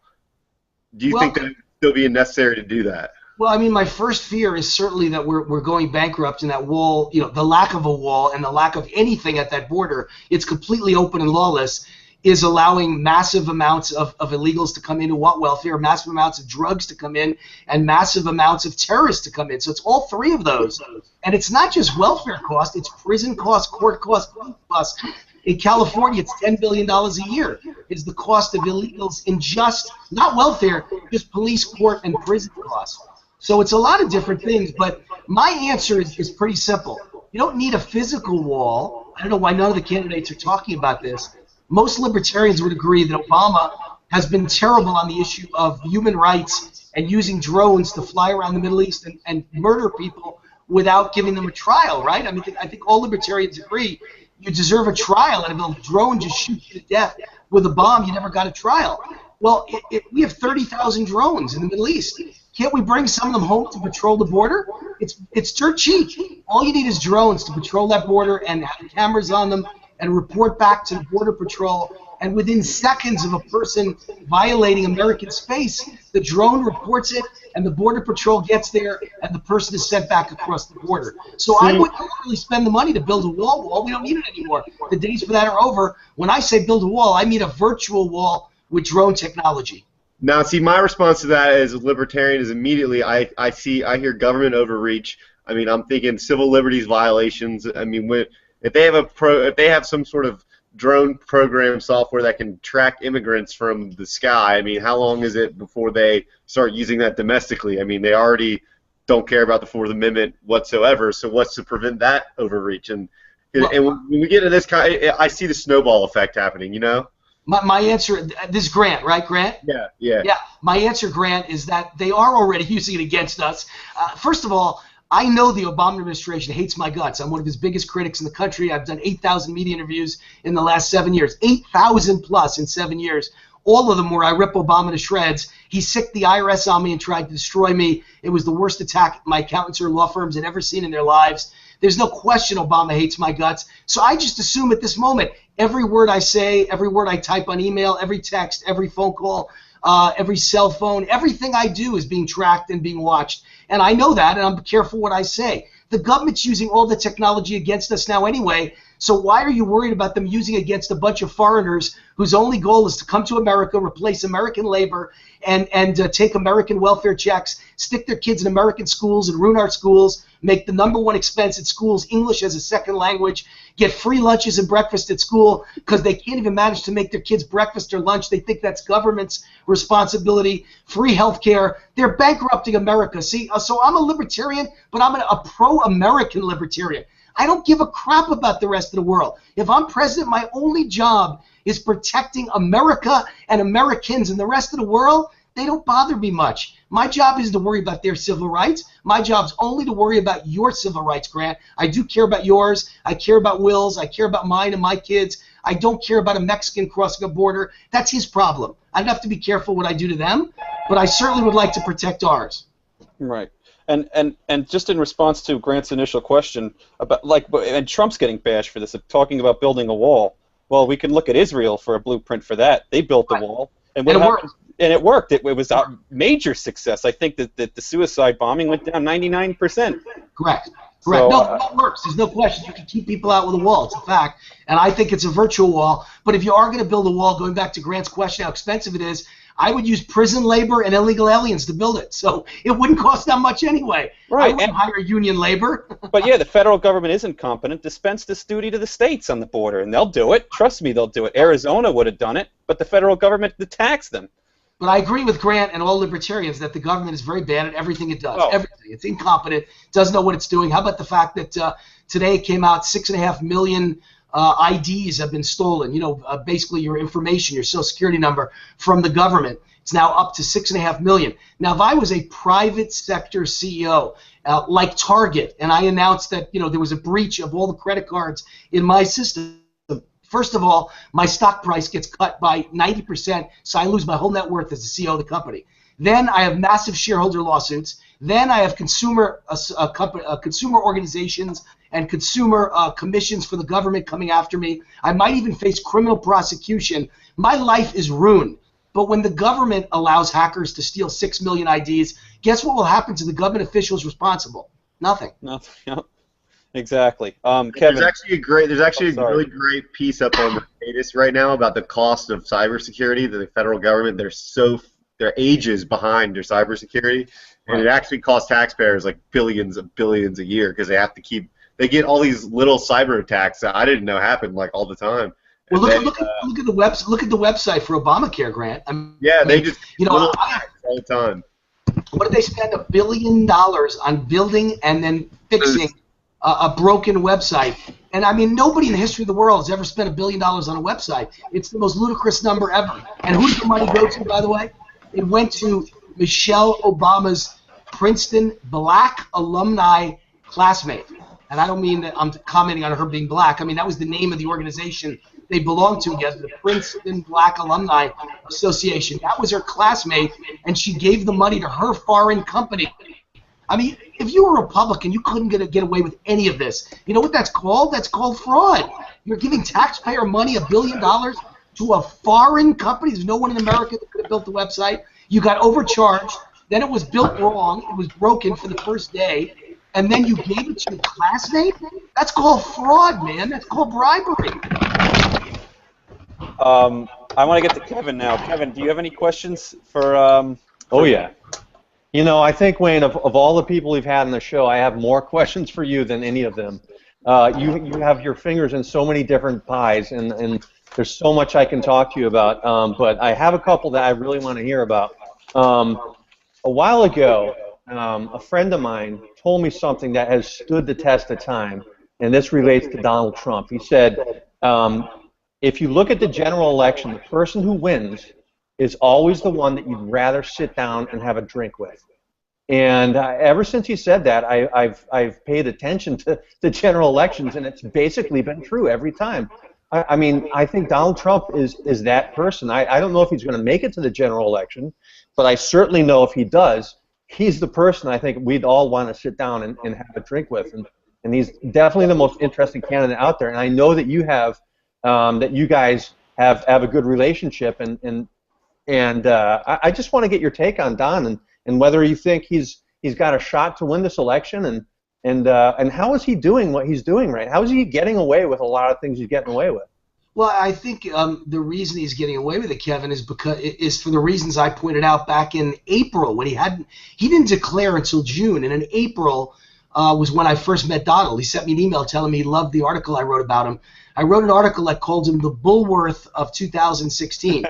do you think that it would still be necessary to do that? Well, I mean, my first fear is certainly that we're going bankrupt, and that wall, the lack of a wall and the lack of anything at that border, it's completely open and lawless, is allowing massive amounts of illegals to come in who want welfare, massive amounts of drugs to come in, and massive amounts of terrorists to come in. So it's all three of those. And it's not just welfare cost, it's prison cost, court cost, police cost. In California, it's $10 billion a year is the cost of illegals in just, not welfare, just police, court, and prison costs. So it's a lot of different things, but my answer is pretty simple. You don't need a physical wall. I don't know why none of the candidates are talking about this. Most libertarians would agree that Obama has been terrible on the issue of human rights and using drones to fly around the Middle East and murder people without giving them a trial, right? I mean, I think all libertarians agree you deserve a trial, and if a drone just shoots you to death with a bomb, you never got a trial. Well, we have 30,000 drones in the Middle East. Can't we bring some of them home to patrol the border? It's dirt cheap. All you need is drones to patrol that border and have cameras on them and report back to the Border Patrol. And within seconds of a person violating American space, the drone reports it, and the Border Patrol gets there, and the person is sent back across the border. So I wouldn't really spend the money to build a wall. We don't need it anymore. The days for that are over. When I say build a wall, I mean a virtual wall with drone technology. Now, see, my response to that as a libertarian is immediately I hear government overreach. I mean, I'm thinking civil liberties violations. I mean, if they have some sort of drone program software that can track immigrants from the sky, I mean, how long is it before they start using that domestically? I mean, they already don't care about the Fourth Amendment whatsoever, so what's to prevent that overreach? And when we get to this kind, I see the snowball effect happening, you know? My answer, this is Grant, right, Grant? Yeah, yeah. Yeah, my answer, Grant, is that they are already using it against us. First of all, I know the Obama administration hates my guts. I'm one of his biggest critics in the country. I've done 8,000 media interviews in the last 7 years, 8,000 plus in 7 years. All of them where I rip Obama to shreds. He sicked the IRS on me and tried to destroy me. It was the worst attack my accountants or law firms had ever seen in their lives. There's no question Obama hates my guts. So I just assume at this moment, every word I say, every word I type on email, every text, every phone call, every cell phone, everything I do is being tracked and being watched. And I know that, and I'm careful what I say. The government's using all the technology against us now anyway, so why are you worried about them using it against a bunch of foreigners whose only goal is to come to America, replace American labor, and take American welfare checks, stick their kids in American schools and ruin our schools, make the #1 expense at schools English as a second language, get free lunches and breakfast at school because they can't even manage to make their kids breakfast or lunch. They think that's government's responsibility. Free health care. They're bankrupting America. See, so I'm a libertarian, but I'm a pro-American libertarian. I don't give a crap about the rest of the world. If I'm president, my only job is protecting America and Americans, and the rest of the world, they don't bother me much. My job is to worry about their civil rights. My job's only to worry about your civil rights, Grant. I do care about yours. I care about Will's. I care about mine and my kids. I don't care about a Mexican crossing a border. That's his problem. I'd have to be careful what I do to them, but I certainly would like to protect ours. Right. And just in response to Grant's initial question about and Trump's getting bashed for this, talking about building a wall. Well, we can look at Israel for a blueprint for that. They built a wall, and it worked. It was a major success. I think that the suicide bombing went down 99%. Correct. So, no, that works. There's no question. You can keep people out with a wall. It's a fact. And I think it's a virtual wall. But if you are going to build a wall, going back to Grant's question, how expensive it is, I would use prison labor and illegal aliens to build it. So it wouldn't cost that much anyway. Right. I wouldn't hire union labor. But yeah, the federal government isn't competent. Dispense this duty to the states on the border, and they'll do it. Trust me, they'll do it. Arizona would have done it, but the federal government taxed them. But I agree with Grant and all libertarians that the government is very bad at everything it does. Everything. It's incompetent. Doesn't know what it's doing. How about the fact that today it came out 6.5 million IDs have been stolen. You know, basically your information, your Social Security number from the government. It's now up to 6.5 million. Now, if I was a private sector CEO like Target, and I announced that there was a breach of all the credit cards in my system, first of all, my stock price gets cut by 90%, so I lose my whole net worth as the CEO of the company. Then I have massive shareholder lawsuits. Then I have consumer organizations and consumer commissions for the government coming after me. I might even face criminal prosecution. My life is ruined. But when the government allows hackers to steal 6 million IDs, guess what will happen to the government officials responsible? Nothing. Nothing. Yep. Exactly. Kevin. There's actually a really great piece up on the latest right now about the cost of cybersecurity. The federal government, they're ages behind their cybersecurity, and it actually costs taxpayers like billions a year because they get all these little cyber attacks that I didn't know happened like all the time. Well, look at the website for Obamacare, Grant. They just all the time. What did they spend $1 billion on building and then fixing a broken website? And I mean, nobody in the history of the world has ever spent $1 billion on a website. It's the most ludicrous number ever. And who did the money go to, by the way? It went to Michelle Obama's Princeton black alumni classmate. And I don't mean that I'm commenting on her being black. I mean, that was the name of the organization they belonged to together, the Princeton Black Alumni Association. That was her classmate, and she gave the money to her foreign company. I mean, if you were a Republican, you couldn't get away with any of this. You know what that's called? That's called fraud. You're giving taxpayer money, $1 billion, to a foreign company. There's no one in America that could have built the website. You got overcharged. Then it was built wrong. It was broken for the first day. And then you gave it to your classmate? That's called fraud, man. That's called bribery. I want to get to Kevin now. Kevin, do you have any questions for? Oh yeah. You know, I think, Wayne, of all the people we've had on the show, I have more questions for you than any of them. You have your fingers in so many different pies, and there's so much I can talk to you about. But I have a couple that I really want to hear about. A while ago, a friend of mine told me something that has stood the test of time, and this relates to Donald Trump. He said, if you look at the general election, the person who wins is always the one that you'd rather sit down and have a drink with. And ever since he said that, I've paid attention to the general elections, and it's basically been true every time. I mean, I think Donald Trump is that person. I don't know if he's going to make it to the general election, but I certainly know if he does, he's the person I think we'd all want to sit down and have a drink with. And he's definitely the most interesting candidate out there. And I know that you have, that you guys have a good relationship, and I just want to get your take on Don and whether you think he's got a shot to win this election, and how is he doing what he's doing right? How is he getting away with a lot of things he's getting away with? Well, I think the reason he's getting away with it, Kevin, is for the reasons I pointed out back in April when he didn't declare until June, and in April was when I first met Donald. He sent me an email telling me he loved the article I wrote about him. I wrote an article that called him the Bulworth of 2016.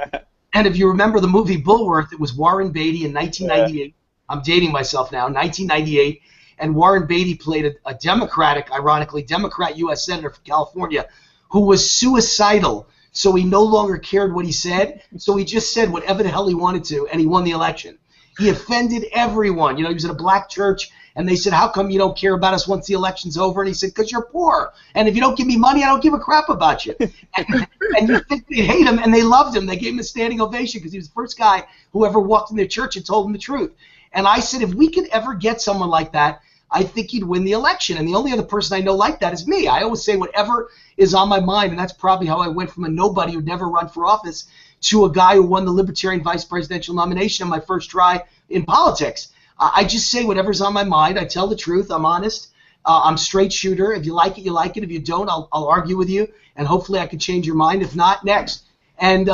And if you remember the movie Bulworth, it was Warren Beatty in 1998. Yeah. I'm dating myself now, 1998. And Warren Beatty played a Democratic, ironically, Democrat U.S. Senator from California who was suicidal. So he no longer cared what he said. So he just said whatever the hell he wanted to, and he won the election. He offended everyone. You know, he was in a black church, and they said, how come you don't care about us once the election's over? And he said, because you're poor. And if you don't give me money, I don't give a crap about you. And you think they hate him, and they loved him. They gave him a standing ovation because he was the first guy who ever walked in their church and told them the truth. And I said, if we could ever get someone like that, I think he'd win the election. And the only other person I know like that is me. I always say whatever is on my mind, and that's probably how I went from a nobody who'd never run for office to a guy who won the Libertarian vice presidential nomination on my first try in politics. I just say whatever's on my mind. I tell the truth. I'm honest. I'm a straight shooter. If you like it, you like it. If you don't, I'll argue with you, and hopefully I can change your mind. If not, next. And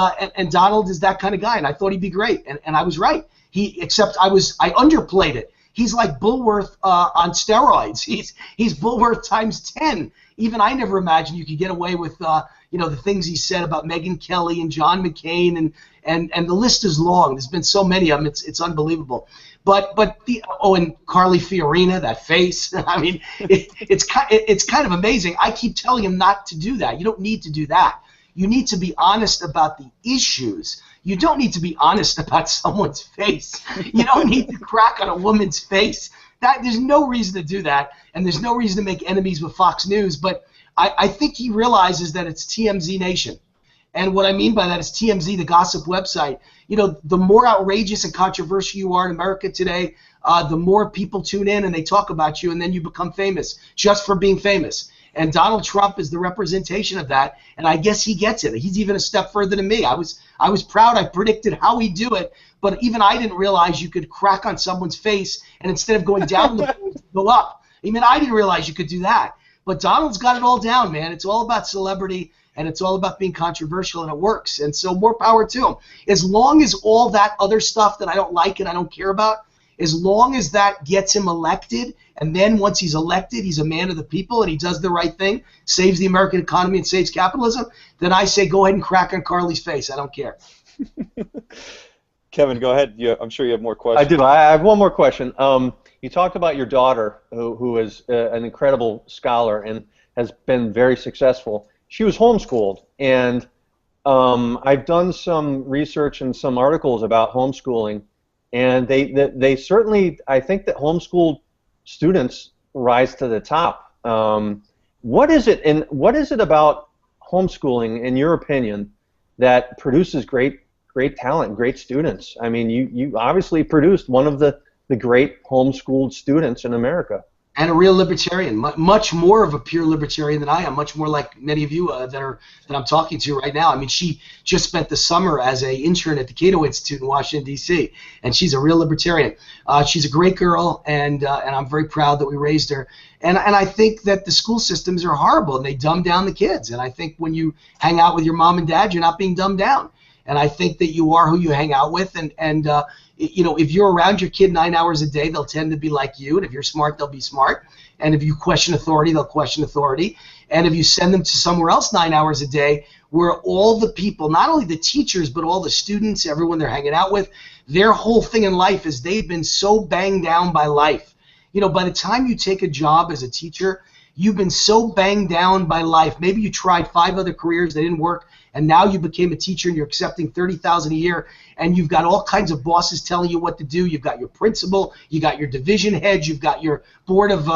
Donald is that kind of guy, and I thought he'd be great, and I was right. Except I underplayed it. He's like Bulworth on steroids. He's Bulworth times 10. Even I never imagined you could get away with the things he said about Megyn Kelly and John McCain, and the list is long. There's been so many of them. It's unbelievable. And Carly Fiorina, that face. I mean, it's kind of amazing. I keep telling him not to do that. You don't need to do that. You need to be honest about the issues. You don't need to be honest about someone's face. You don't need to crack on a woman's face. There's no reason to do that, and there's no reason to make enemies with Fox News. But I think he realizes that it's TMZ Nation. And what I mean by that is TMZ, the gossip website. You know, the more outrageous and controversial you are in America today, the more people tune in and they talk about you, and then you become famous just for being famous. And Donald Trump is the representation of that, and I guess he gets it. He's even a step further than me. I was proud. I predicted how he'd do it, but even I didn't realize you could crack on someone's face, and instead of going down the polls, go up. I mean, I didn't realize you could do that. But Donald's got it all down, man. It's all about celebrity, and it's all about being controversial, and it works. And so more power to him. As long as all that other stuff that I don't like and I don't care about, as long as that gets him elected, and then once he's elected, he's a man of the people and he does the right thing, saves the American economy and saves capitalism, then I say go ahead and crack on Carly's face. I don't care. Kevin, go ahead. I'm sure you have more questions. I do. I have one more question. You talked about your daughter, who is an incredible scholar and has been very successful. She was homeschooled, and I've done some research and some articles about homeschooling, and they certainly, I think that homeschooled students rise to the top. What is it about homeschooling, in your opinion, that produces great talent, great students? I mean, you obviously produced one of the the great homeschooled students in America. And a real libertarian, much more of a pure libertarian than I am, much more like many of you that I'm talking to right now. I mean, she just spent the summer as an intern at the Cato Institute in Washington, D.C., and she's a real libertarian. She's a great girl, and I'm very proud that we raised her. And I think that the school systems are horrible, and they dumb down the kids. And I think when you hang out with your mom and dad, you're not being dumbed down. And I think that you are who you hang out with, and you know, if you're around your kid 9 hours a day, they'll tend to be like you. And if you're smart, they'll be smart. And if you question authority, they'll question authority. And if you send them to somewhere else 9 hours a day, where all the people, not only the teachers, but all the students, everyone they're hanging out with, their whole thing in life is they've been so banged down by life. You know, by the time you take a job as a teacher, you've been so banged down by life. Maybe you tried 5 other careers, they didn't work, and now you became a teacher and you're accepting $30,000 a year, and you've got all kinds of bosses telling you what to do. You've got your principal, you got your division head, you've got your board of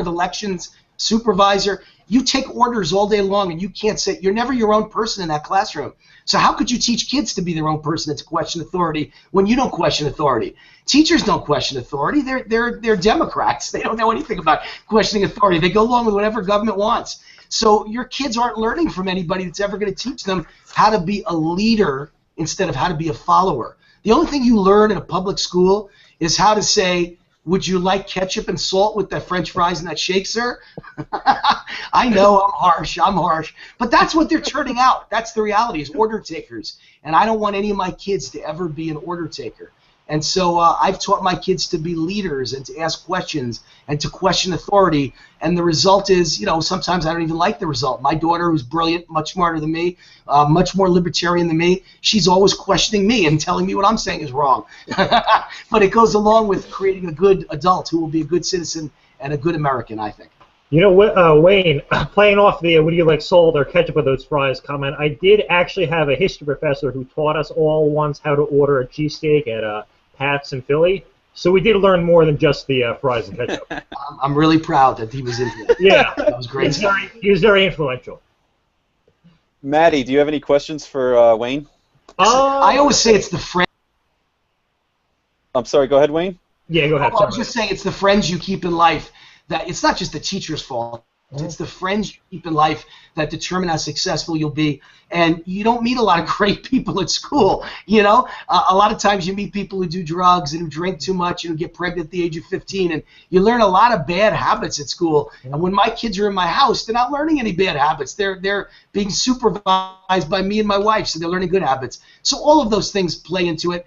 elections supervisor. You take orders all day long, and you can't say, you're never your own person in that classroom. So how could you teach kids to be their own person and to question authority when you don't question authority? Teachers don't question authority. They're Democrats. They don't know anything about questioning authority. They go along with whatever government wants. So your kids aren't learning from anybody that's ever going to teach them how to be a leader instead of how to be a follower. The only thing you learn in a public school is how to say, would you like ketchup and salt with that French fries and that shake, sir? I know I'm harsh, but that's what they're turning out. That's the reality, is order takers. And I don't want any of my kids to ever be an order taker. And so I've taught my kids to be leaders and to ask questions and to question authority. And the result is, you know, sometimes I don't even like the result. My daughter, who's brilliant, much smarter than me, much more libertarian than me, she's always questioning me and telling me what I'm saying is wrong. But it goes along with creating a good adult who will be a good citizen and a good American, I think. You know, Wayne, playing off the would you like salt or ketchup with those fries comment, I did actually have a history professor who taught us all once how to order a cheesesteak at Pat's in Philly. So we did learn more than just the fries and ketchup. I'm really proud that he was into it. Yeah. That was great. He was very influential. Maddie, do you have any questions for Wayne? I always say it's the friends. I'm sorry, go ahead, Wayne. Yeah, go ahead. I was just saying it's the friends you keep in life. That it's not just the teacher's fault. It's the friends you keep in life that determine how successful you'll be. And you don't meet a lot of great people at school, you know? A lot of times you meet people who do drugs and who drink too much and who get pregnant at the age of 15. And you learn a lot of bad habits at school. And when my kids are in my house, they're not learning any bad habits. They're being supervised by me and my wife, so they're learning good habits. So all of those things play into it,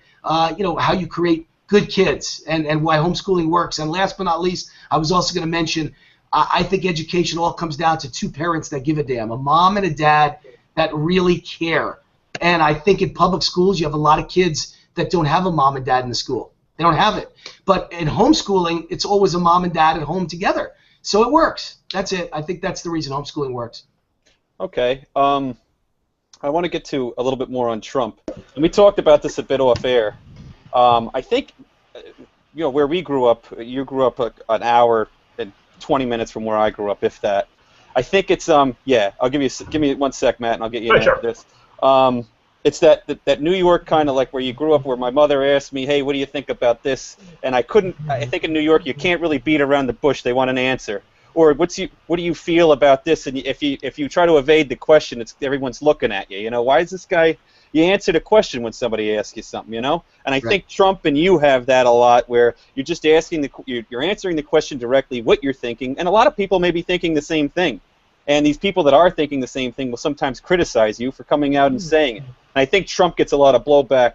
you know, how you create good kids and why homeschooling works. And last but not least, I was also going to mention, I think education all comes down to 2 parents that give a damn, a mom and a dad that really care. And I think in public schools you have a lot of kids that don't have a mom and dad in the school. They don't have it. But in homeschooling, it's always a mom and dad at home together. So it works. That's it. I think that's the reason homeschooling works. Okay. I want to get to a little bit more on Trump. And we talked about this a bit off air. I think, you know, where we grew up, you grew up an hour and 20 minutes from where I grew up, if that. I think it's yeah. I'll give me 1 sec, Matt, and I'll get you into this. It's that New York kind of like where you grew up, where my mother asked me, "Hey, what do you think about this?" And I couldn't. I think in New York you can't really beat around the bush. They want an answer. Or what do you feel about this? And if you try to evade the question, everyone's looking at you. You know, why is this guy? You answer the question when somebody asks you something, you know. And I think Trump and you have that a lot, where you're just you're answering the question directly, what you're thinking, and a lot of people may be thinking the same thing. And these people that are thinking the same thing will sometimes criticize you for coming out and saying it. And I think Trump gets a lot of blowback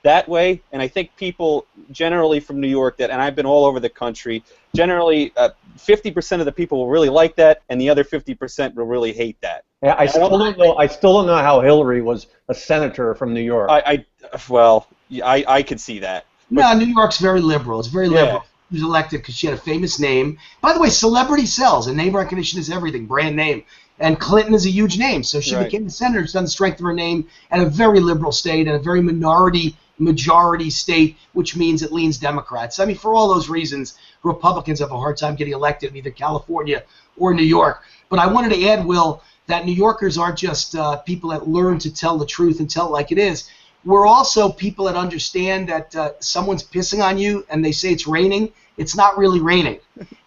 that way. And I think people generally from New York, and I've been all over the country, generally 50% of the people will really like that, and the other 50% will really hate that. Yeah, I still don't know how Hillary was a senator from New York. Well, I could see that. No, New York's very liberal. It's very liberal. She was elected because she had a famous name. By the way, celebrity sells, and name recognition is everything, brand name. And Clinton is a huge name, so she became the senator on the strength of her name, and a very liberal state and a very majority state, which means it leans Democrats. I mean, for all those reasons, Republicans have a hard time getting elected in either California or New York. But I wanted to add, Will, that New Yorkers aren't just people that learn to tell the truth and tell it like it is. we're also people that understand that someone's pissing on you and they say it's raining. It's not really raining.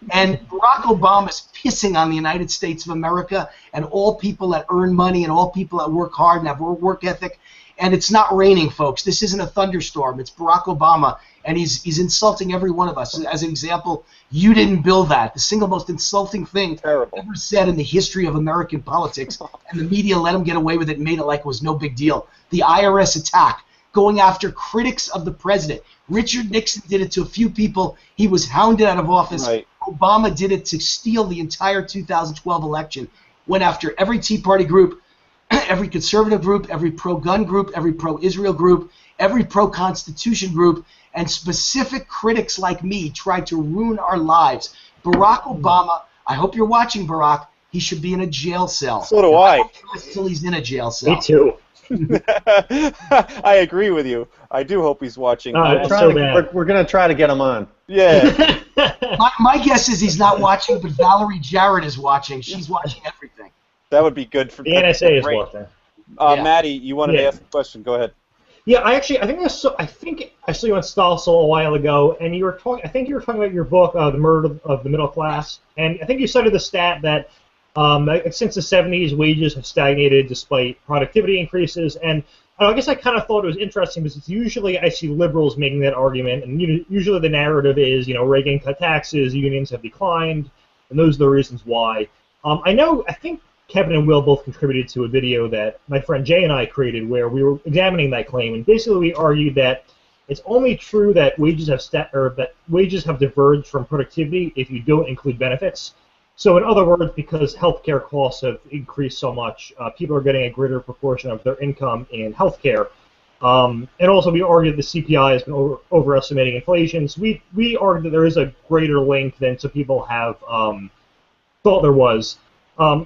And Barack Obama is pissing on the United States of America and all people that earn money and all people that work hard and have work ethic. And it's not raining, folks. This isn't a thunderstorm. It's Barack Obama, and he's insulting every one of us. As an example, you didn't build that. The single most insulting thing ever said in the history of American politics, and the media let him get away with it and made it like it was no big deal. The IRS attack, going after critics of the president. Richard Nixon did it to a few people. He was hounded out of office. Right. Obama did it to steal the entire 2012 election. Went after every Tea Party group, every conservative group, every pro-gun group, every pro-Israel group, every pro-Constitution group, and specific critics like me tried to ruin our lives. Barack Obama, I hope you're watching, Barack, he should be in a jail cell. So do I. Until he's in a jail cell. Me too. I agree with you. I do hope he's watching. We're going to try to get him on. Yeah. my guess is he's not watching, but Valerie Jarrett is watching. She's watching everything. That would be good for the NSA is watching. Maddie, you wanted to ask a question. Go ahead. Yeah, I think I saw you on Stossel a while ago, and you were talking. I think you were talking about your book, The Murder of the Middle Class, and I think you cited the stat that since the 70s, wages have stagnated despite productivity increases, and I guess I kind of thought it was interesting because it's usually I see liberals making that argument, and usually the narrative is, Reagan cut taxes, unions have declined, and those are the reasons why. I think Kevin and Will both contributed to a video that my friend Jay and I created where we were examining that claim, and basically we argued that it's only true that wages have diverged from productivity if you don't include benefits. So in other words, because healthcare costs have increased so much, people are getting a greater proportion of their income in healthcare. And also we argued that the CPI has been overestimating inflation. So we argued that there is a greater link than some people have thought there was. So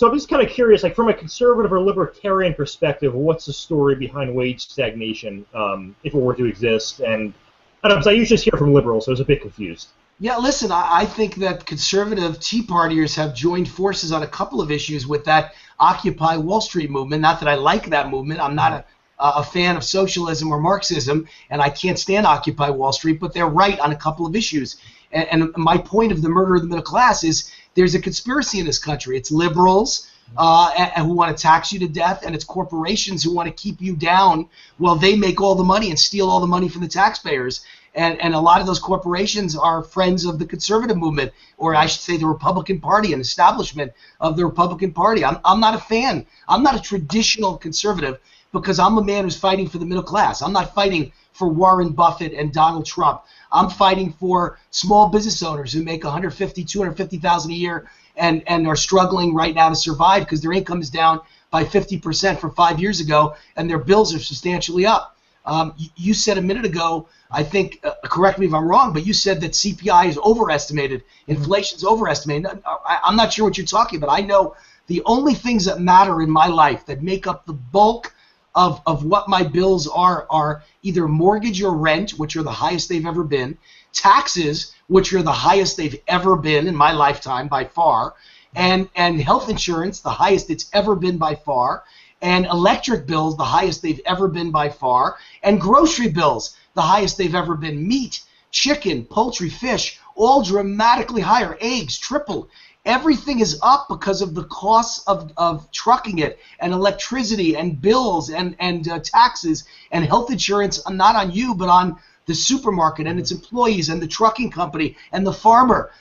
I'm just kind of curious, like from a conservative or libertarian perspective, what's the story behind wage stagnation, if it were to exist? And I don't know, I usually just hear from liberals, so I was a bit confused. Yeah, listen, I think that conservative Tea Partiers have joined forces on a couple of issues with that Occupy Wall Street movement. Not that I like that movement. I'm not a fan of socialism or Marxism, and I can't stand Occupy Wall Street, but they're right on a couple of issues. And my point of the murder of the middle class is there's a conspiracy in this country. It's liberals who want to tax you to death, and it's corporations who want to keep you down while they make all the money and steal all the money from the taxpayers. And a lot of those corporations are friends of the conservative movement, or I should say the Republican Party, an establishment of the Republican Party. I'm not a fan. I'm not a traditional conservative because I'm a man who's fighting for the middle class. I'm not fighting for Warren Buffett and Donald Trump. I'm fighting for small business owners who make $150,000, $250,000 a year and are struggling right now to survive because their income is down by 50% from 5 years ago and their bills are substantially up. You said a minute ago, I think, correct me if I'm wrong, but you said that CPI is overestimated, inflation's overestimated. I'm not sure what you're talking about. I know the only things that matter in my life that make up the bulk of what my bills are either mortgage or rent, which are the highest they've ever been, taxes, which are the highest they've ever been in my lifetime by far, and health insurance, the highest it's ever been by far, and electric bills, the highest they've ever been by far, and grocery bills, the highest they've ever been. Meat, chicken, poultry, fish, all dramatically higher. Eggs, triple. Everything is up because of the costs of trucking it, and electricity, and bills, and taxes, and health insurance, not on you, but on the supermarket and its employees, and the trucking company, and the farmer.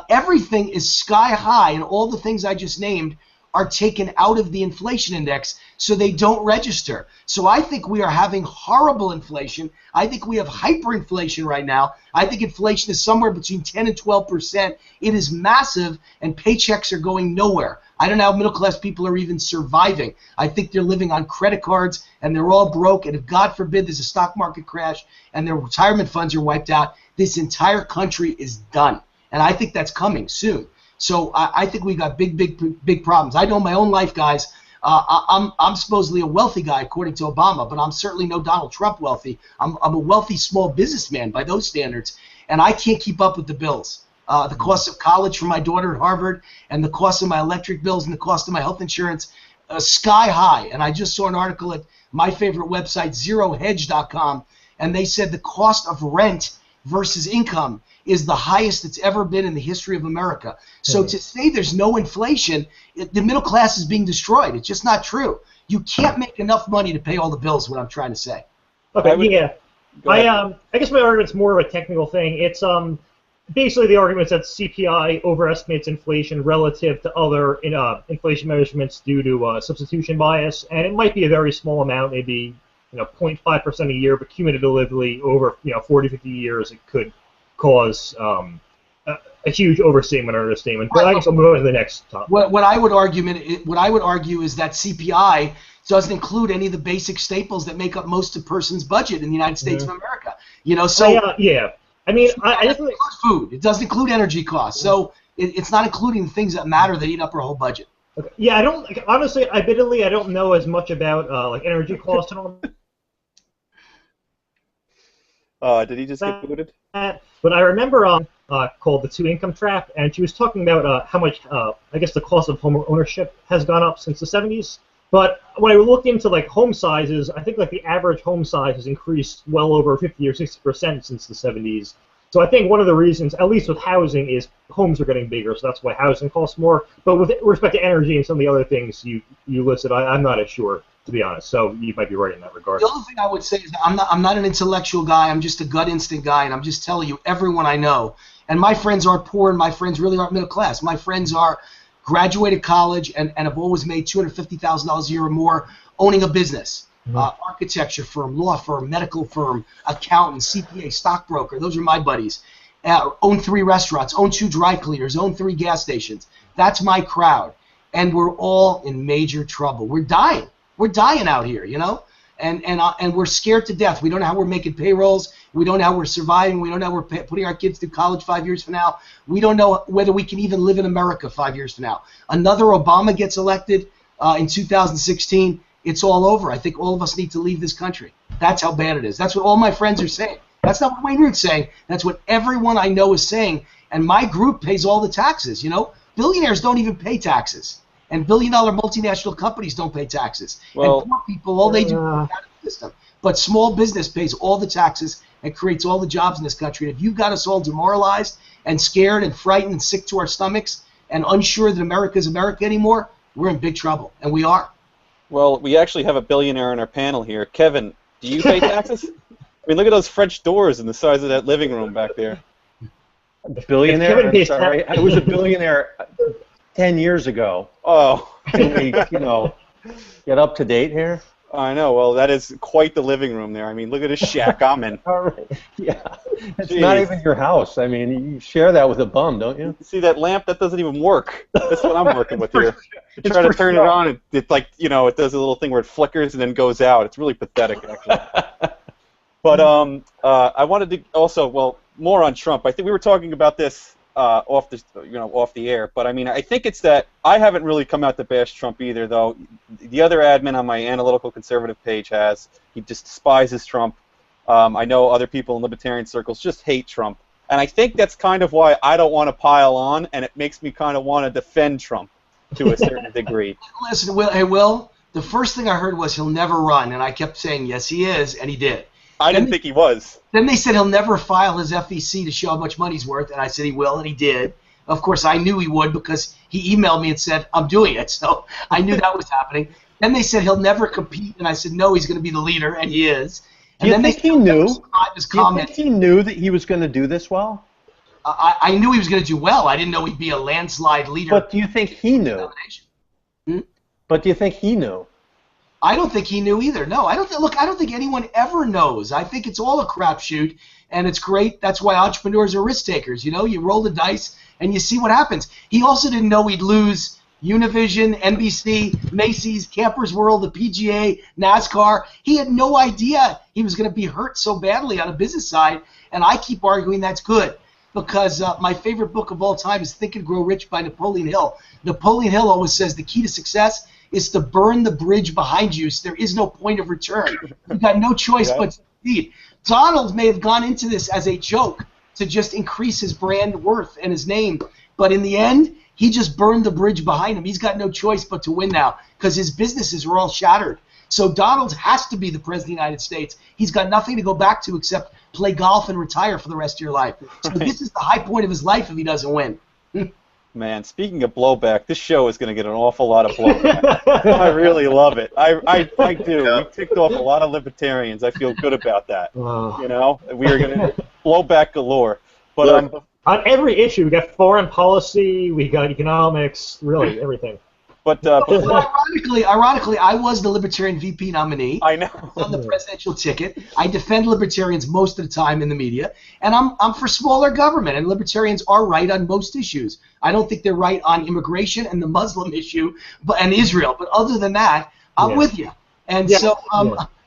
Everything is sky high, and all the things I just named are taken out of the inflation index so they don't register. So I think we are having horrible inflation. I think we have hyperinflation right now. I think inflation is somewhere between 10 and 12%. It is massive, and paychecks are going nowhere. I don't know how middle-class people are even surviving. I think they're living on credit cards, and they're all broke, and if God forbid there's a stock market crash and their retirement funds are wiped out, this entire country is done. And I think that's coming soon. So I think we got big problems. I know my own life, guys. I'm supposedly a wealthy guy according to Obama, but I'm certainly no Donald Trump wealthy. I'm a wealthy small businessman by those standards, and I can't keep up with the bills. The cost of college for my daughter at Harvard, and the cost of my electric bills, and the cost of my health insurance. sky high. And I just saw an article at my favorite website, zerohedge.com, and they said the cost of rent versus income is the highest it's ever been in the history of America. So to say there's no inflation, the middle class is being destroyed. It's just not true. You can't make enough money to pay all the bills, what I'm trying to say. Okay, yeah. I guess my argument's more of a technical thing. It's basically the argument is that CPI overestimates inflation relative to other inflation measurements due to substitution bias, and it might be a very small amount, maybe 0.5% a year, but cumulatively over 40, 50 years, it could cause a huge overstatement or understatement. But I guess I'll move on to the next topic. What I would argue is that CPI doesn't include any of the basic staples that make up most of a person's budget in the United States of America. Yeah. I mean, I definitely include food. It doesn't include energy costs. So it's not including the things that matter that eat up our whole budget. Okay. Yeah, I don't honestly. Admittedly, I don't know as much about like energy costs and all. Did he just get booted? But I remember called The Two Income Trap, and she was talking about how much, I guess, the cost of home ownership has gone up since the 70s. But when I looked into like home sizes, I think like the average home size has increased well over 50 or 60% since the 70s. So I think one of the reasons, at least with housing, is homes are getting bigger, so that's why housing costs more. But with respect to energy and some of the other things you listed, I'm not as sure, to be honest. So you might be right in that regard. The other thing I would say is I'm not an intellectual guy. I'm just a gut instinct guy, and I'm just telling you, everyone I know, and my friends aren't poor, and my friends really aren't middle class. My friends are graduated college and have always made $250,000 a year or more owning a business, architecture firm, law firm, medical firm, accountant, CPA, stockbroker. Those are my buddies. Own 3 restaurants, own 2 dry cleaners, own 3 gas stations. That's my crowd, and we're all in major trouble. We're dying. We're dying out here, and we're scared to death. We don't know how we're making payrolls. We don't know how we're surviving. We don't know how we're putting our kids through college 5 years from now. We don't know whether we can even live in America 5 years from now. Another Obama gets elected in 2016. It's all over. I think all of us need to leave this country. That's how bad it is. That's what all my friends are saying. That's not what Wayne Root's saying. That's what everyone I know is saying. And my group pays all the taxes. Billionaires don't even pay taxes. And billion-dollar multinational companies don't pay taxes. Well, and poor people, all they do is out of the system. But small business pays all the taxes and creates all the jobs in this country. And if you've got us all demoralized and scared and frightened and sick to our stomachs and unsure that America's America anymore, we're in big trouble. And we are. Well, we actually have a billionaire on our panel here. Kevin, do you pay taxes? I mean, look at those French doors and the size of that living room back there. A billionaire? I'm sorry. I was a billionaire 10 years ago. Oh. Can we, get up to date here? I know. Well, that is quite the living room there. I mean, look at this shack I'm in. All right. Yeah. It's not even your house. I mean, you share that with a bum, don't you? See that lamp? That doesn't even work. That's what I'm working with here. You try to turn it on, and it's like, it does a little thing where it flickers and then goes out. It's really pathetic, actually. But I wanted to also, more on Trump. I think we were talking about this off the air. But I mean, I think it's that I haven't really come out to bash Trump either, though. The other admin on my analytical conservative page has. He just despises Trump. I know other people in libertarian circles just hate Trump, and I think that's kind of why I don't want to pile on, and it makes me kind of want to defend Trump to a certain degree. Listen, Will. The first thing I heard was he'll never run, and I kept saying yes, he is, and he did. I didn't think he was. Then they said he'll never file his FEC to show how much money he's worth, and I said he will, and he did. Of course, I knew he would because he emailed me and said, I'm doing it, so I knew that was happening. Then they said he'll never compete, and I said, no, he's going to be the leader, and he is. And Do you think he knew that he was going to do this well? I knew he was going to do well. I didn't know he'd be a landslide leader. But do you think he knew? But do you think he knew? I don't think he knew either. No, I don't think anyone ever knows. I think it's all a crapshoot, and it's great. That's why entrepreneurs are risk takers. You roll the dice and you see what happens. He also didn't know he'd lose Univision, NBC, Macy's, Campers World, the PGA, NASCAR. He had no idea he was going to be hurt so badly on a business side, and I keep arguing that's good because my favorite book of all time is Think and Grow Rich by Napoleon Hill. Napoleon Hill always says the key to success is to burn the bridge behind you so there is no point of return. You've got no choice but to succeed. Donald may have gone into this as a joke to just increase his brand worth and his name, but in the end, He just burned the bridge behind him. He's got no choice but to win now because his businesses are all shattered. So Donald has to be the President of the United States. He's got nothing to go back to except play golf and retire for the rest of your life. So this is the high point of his life if he doesn't win. Man, speaking of blowback, this show is going to get an awful lot of blowback. I really love it. I do. Yeah. We ticked off a lot of libertarians. I feel good about that. You know, we are going to blow back galore. But on every issue, we got foreign policy, we got economics, really everything. But ironically, I was the Libertarian VP nominee. I know. On the presidential ticket. I defend libertarians most of the time in the media, and I'm for smaller government, and libertarians are right on most issues. I don't think they're right on immigration and the Muslim issue, and Israel. But other than that, I'm with you. And so,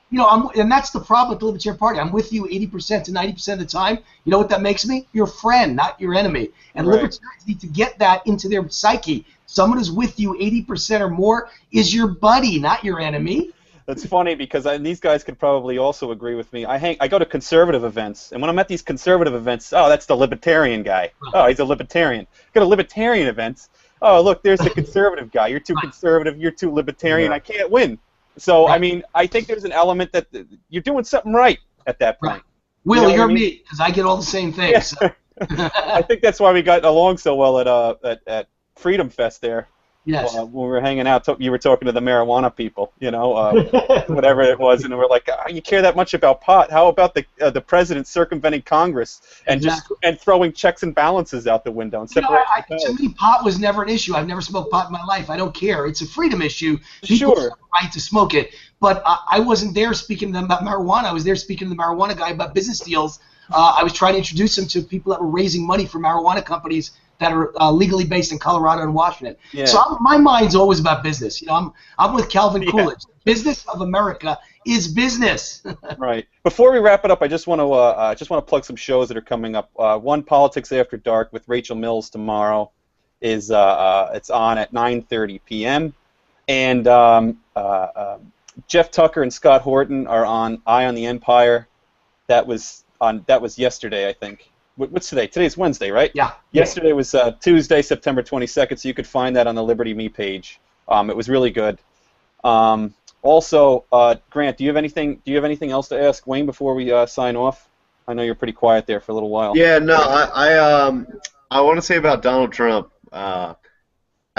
you know, and that's the problem with the Libertarian Party. I'm with you 80% to 90% of the time. You know what that makes me? Your friend, not your enemy. And libertarians need to get that into their psyche. Someone who's with you 80% or more is your buddy, not your enemy. That's funny because these guys could probably also agree with me. I go to conservative events, and when I'm at these conservative events, oh, that's the libertarian guy. Oh, he's a libertarian. Go to libertarian events. Oh, look, there's the conservative guy. You're too conservative. You're too libertarian. I can't win. So, I mean, I think there's an element that you're doing something right at that point. Will, you know you're me, because I get all the same things. Yeah. I think that's why we got along so well at Freedom Fest there. Yes. When we were hanging out, you were talking to the marijuana people, you know, whatever it was, and we're like, oh, you care that much about pot? How about the president circumventing Congress and just throwing checks and balances out the window? And to me, pot was never an issue. I've never smoked pot in my life. I don't care. It's a freedom issue. People have the right to smoke it. But I wasn't there speaking to them about marijuana. I was there speaking to the marijuana guy about business deals. I was trying to introduce him to people that were raising money for marijuana companies that are legally based in Colorado and Washington. Yeah. So my mind's always about business. You know, I'm with Calvin Coolidge. Business of America is business. Right. Before we wrap it up, I just want to plug some shows that are coming up. One, Politics After Dark with Rachel Mills tomorrow is it's on at 9:30 p.m. And Jeff Tucker and Scott Horton are on Eye on the Empire. That was yesterday, I think. What's today? Today's Wednesday, right? Yeah. Yesterday was Tuesday, September 22nd, so you could find that on the Liberty Me page. It was really good. Also, Grant, do you have anything else to ask Wayne before we sign off? I know you're pretty quiet there for a little while. Yeah, no, I want to say about Donald Trump. I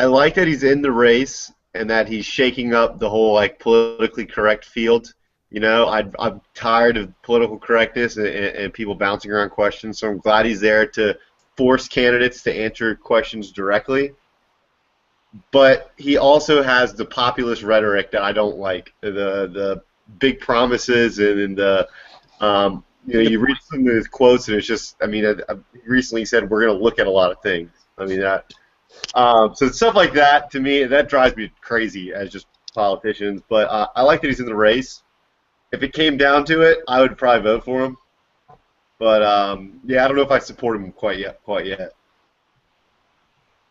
like that he's in the race and that he's shaking up the whole politically correct field. You know, I'm tired of political correctness and people bouncing around questions, so I'm glad he's there to force candidates to answer questions directly. But he also has the populist rhetoric that I don't like, the big promises and the you read some of his quotes and it's just, I mean, I recently said we're going to look at a lot of things. I mean that. So stuff like that to me that drives me crazy as just politicians. But I like that he's in the race. If it came down to it, I would probably vote for him. But yeah, I don't know if I support him quite yet.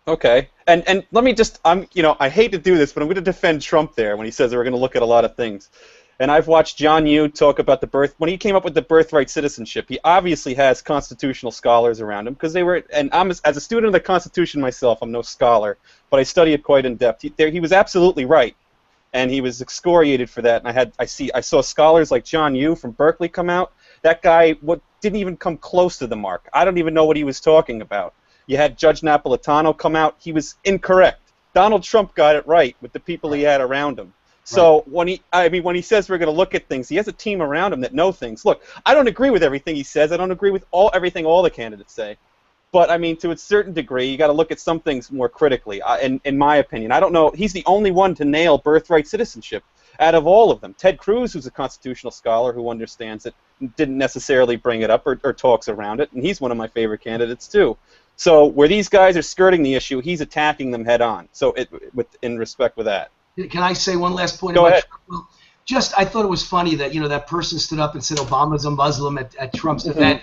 Okay, and let me just, I hate to do this, but I'm going to defend Trump there when he says we're going to look at a lot of things. And I've watched John Yoo talk about when he came up with the birthright citizenship. He obviously has constitutional scholars around him because they were, and as a student of the Constitution myself, I'm no scholar, but I study it quite in depth. He was absolutely right. And he was excoriated for that. And I saw scholars like John Yoo from Berkeley come out. That guy didn't even come close to the mark. I don't even know what he was talking about. You had Judge Napolitano come out. He was incorrect. Donald Trump got it right with the people he had around him. So when he says we're going to look at things, he has a team around him that know things. Look, I don't agree with everything he says. I don't agree with everything all the candidates say. But, I mean, to a certain degree, you got to look at some things more critically, in my opinion. I don't know. He's the only one to nail birthright citizenship out of all of them. Ted Cruz, who's a constitutional scholar who understands it, didn't necessarily bring it up or talks around it, and he's one of my favorite candidates, too. So where these guys are skirting the issue, he's attacking them head on. So in respect with that. Can I say one last point? Go ahead. I thought it was funny that, that person stood up and said Obama's a Muslim at Trump's event.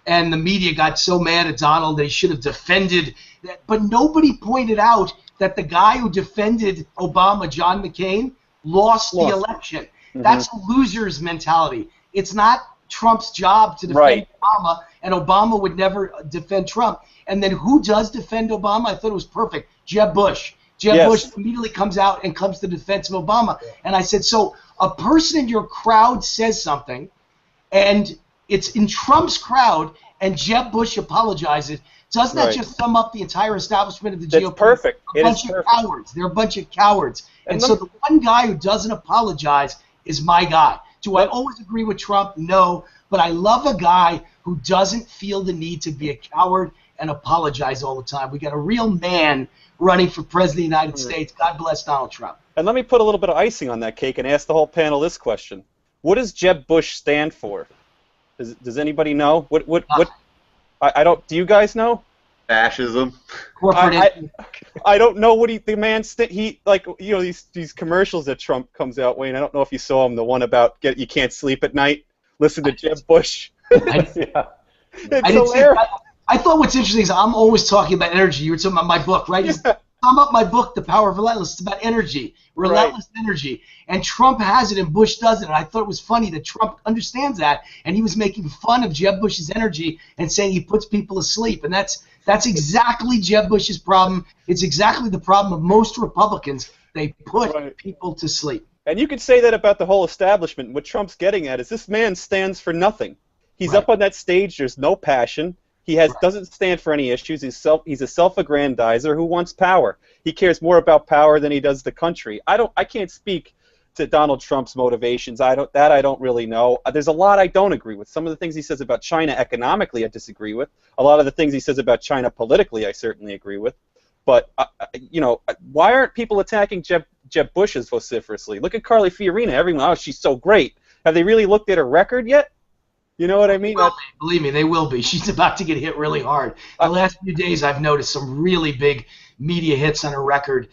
And the media got so mad at Donald that he should have defended that. But nobody pointed out that the guy who defended Obama, John McCain, lost the election. That's a loser's mentality. It's not Trump's job to defend Obama, and Obama would never defend Trump. And then who does defend Obama? I thought it was perfect. Jeb Bush. Jeb Bush immediately comes out and comes to the defense of Obama. And I said, so a person in your crowd says something, and it's in Trump's crowd, and Jeb Bush apologizes. Doesn't that just sum up the entire establishment of the GOP? That's perfect. A bunch of cowards. They're a bunch of cowards. And so the one guy who doesn't apologize is my guy. Do I always agree with Trump? No. But I love a guy who doesn't feel the need to be a coward and apologize all the time. We got a real man running for president of the United States. God bless Donald Trump. And let me put a little bit of icing on that cake and ask the whole panel this question. What does Jeb Bush stand for? Does anybody know? What I don't. Do you guys know? Fascism. I don't know what the man like these commercials that Trump comes out, Wayne. I don't know if you saw them. The one about you can't sleep at night. Listen to Jeb Bush. It's hilarious. I thought what's interesting is I'm always talking about energy. You were talking about my book, right? Yeah. Sum up my book, The Power of Relentless. It's about energy, relentless energy. And Trump has it and Bush doesn't. And I thought it was funny that Trump understands that, and he was making fun of Jeb Bush's energy and saying he puts people to sleep. And that's exactly Jeb Bush's problem. It's exactly the problem of most Republicans. They put people to sleep. And you could say that about the whole establishment. What Trump's getting at is this man stands for nothing. He's up on that stage. There's no passion. He doesn't stand for any issues. He's a self-aggrandizer who wants power. He cares more about power than he does the country. I can't speak to Donald Trump's motivations. I don't really know. There's a lot I don't agree with. Some of the things he says about China economically I disagree with. A lot of the things he says about China politically I certainly agree with. But why aren't people attacking Jeb Bush as vociferously? Look at Carly Fiorina. Everyone, she's so great. Have they really looked at her record yet? You know what I mean? Believe me, they will be. She's about to get hit really hard. The last few days, I've noticed some really big media hits on her record.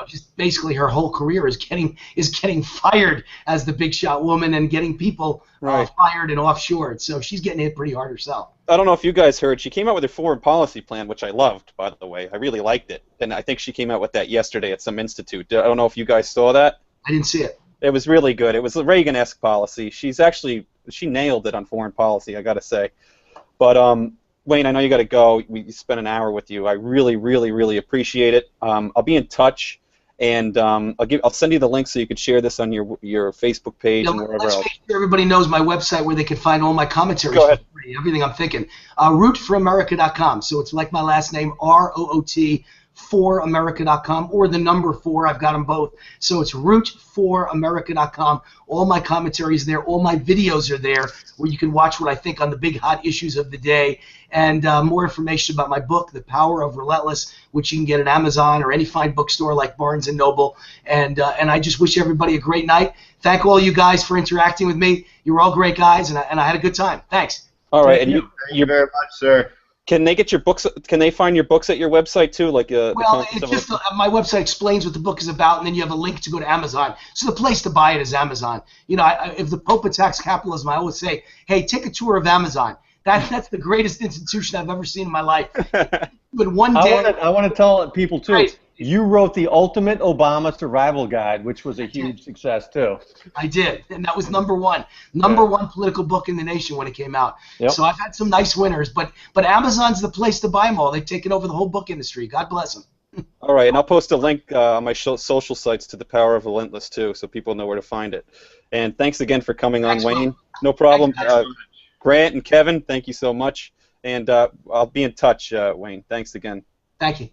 Just basically her whole career is getting fired as the big shot woman and getting people fired and offshored. So she's getting hit pretty hard herself. I don't know if you guys heard. She came out with her foreign policy plan, which I loved, by the way. I really liked it. And I think she came out with that yesterday at some institute. I don't know if you guys saw that. I didn't see it. It was really good. It was a Reagan-esque policy. She nailed it on foreign policy, I got to say. But Wayne, I know you got to go. We spent an hour with you. I really, really, really appreciate it. I'll be in touch, and I'll send you the link so you could share this on your Facebook page and wherever else. Let's make sure everybody knows my website where they can find all my commentaries. Go ahead. Everything I'm thinking. Rootforamerica.com. So it's like my last name, ROOT. foramerica.com or the number 4. I've got them both. So it's rootforamerica.com. All my commentaries there. All my videos are there where you can watch what I think on the big hot issues of the day. And more information about my book, The Power of Relentless, which you can get at Amazon or any fine bookstore like Barnes & Noble. And I just wish everybody a great night. Thank all you guys for interacting with me. You're all great guys, and I had a good time. Thanks. All right. Thank you very much, sir. Can they get your books? Can they find your books at your website too? Like my website explains what the book is about, and then you have a link to go to Amazon. So the place to buy it is Amazon. If the Pope attacks capitalism, I always say, hey, take a tour of Amazon. That's the greatest institution I've ever seen in my life. But one day, I want to tell people too. Right. You wrote the ultimate Obama survival guide, which was a huge success too. I did, and that was number one political book in the nation when it came out. Yep. So I've had some nice winners, but Amazon's the place to buy them all. They've taken over the whole book industry. God bless them. All right, and I'll post a link on my social sites to The Power of Relentless too, so people know where to find it. And thanks again for coming on, Wayne. No problem. Grant and Kevin, thank you so much. And I'll be in touch, Wayne. Thanks again. Thank you.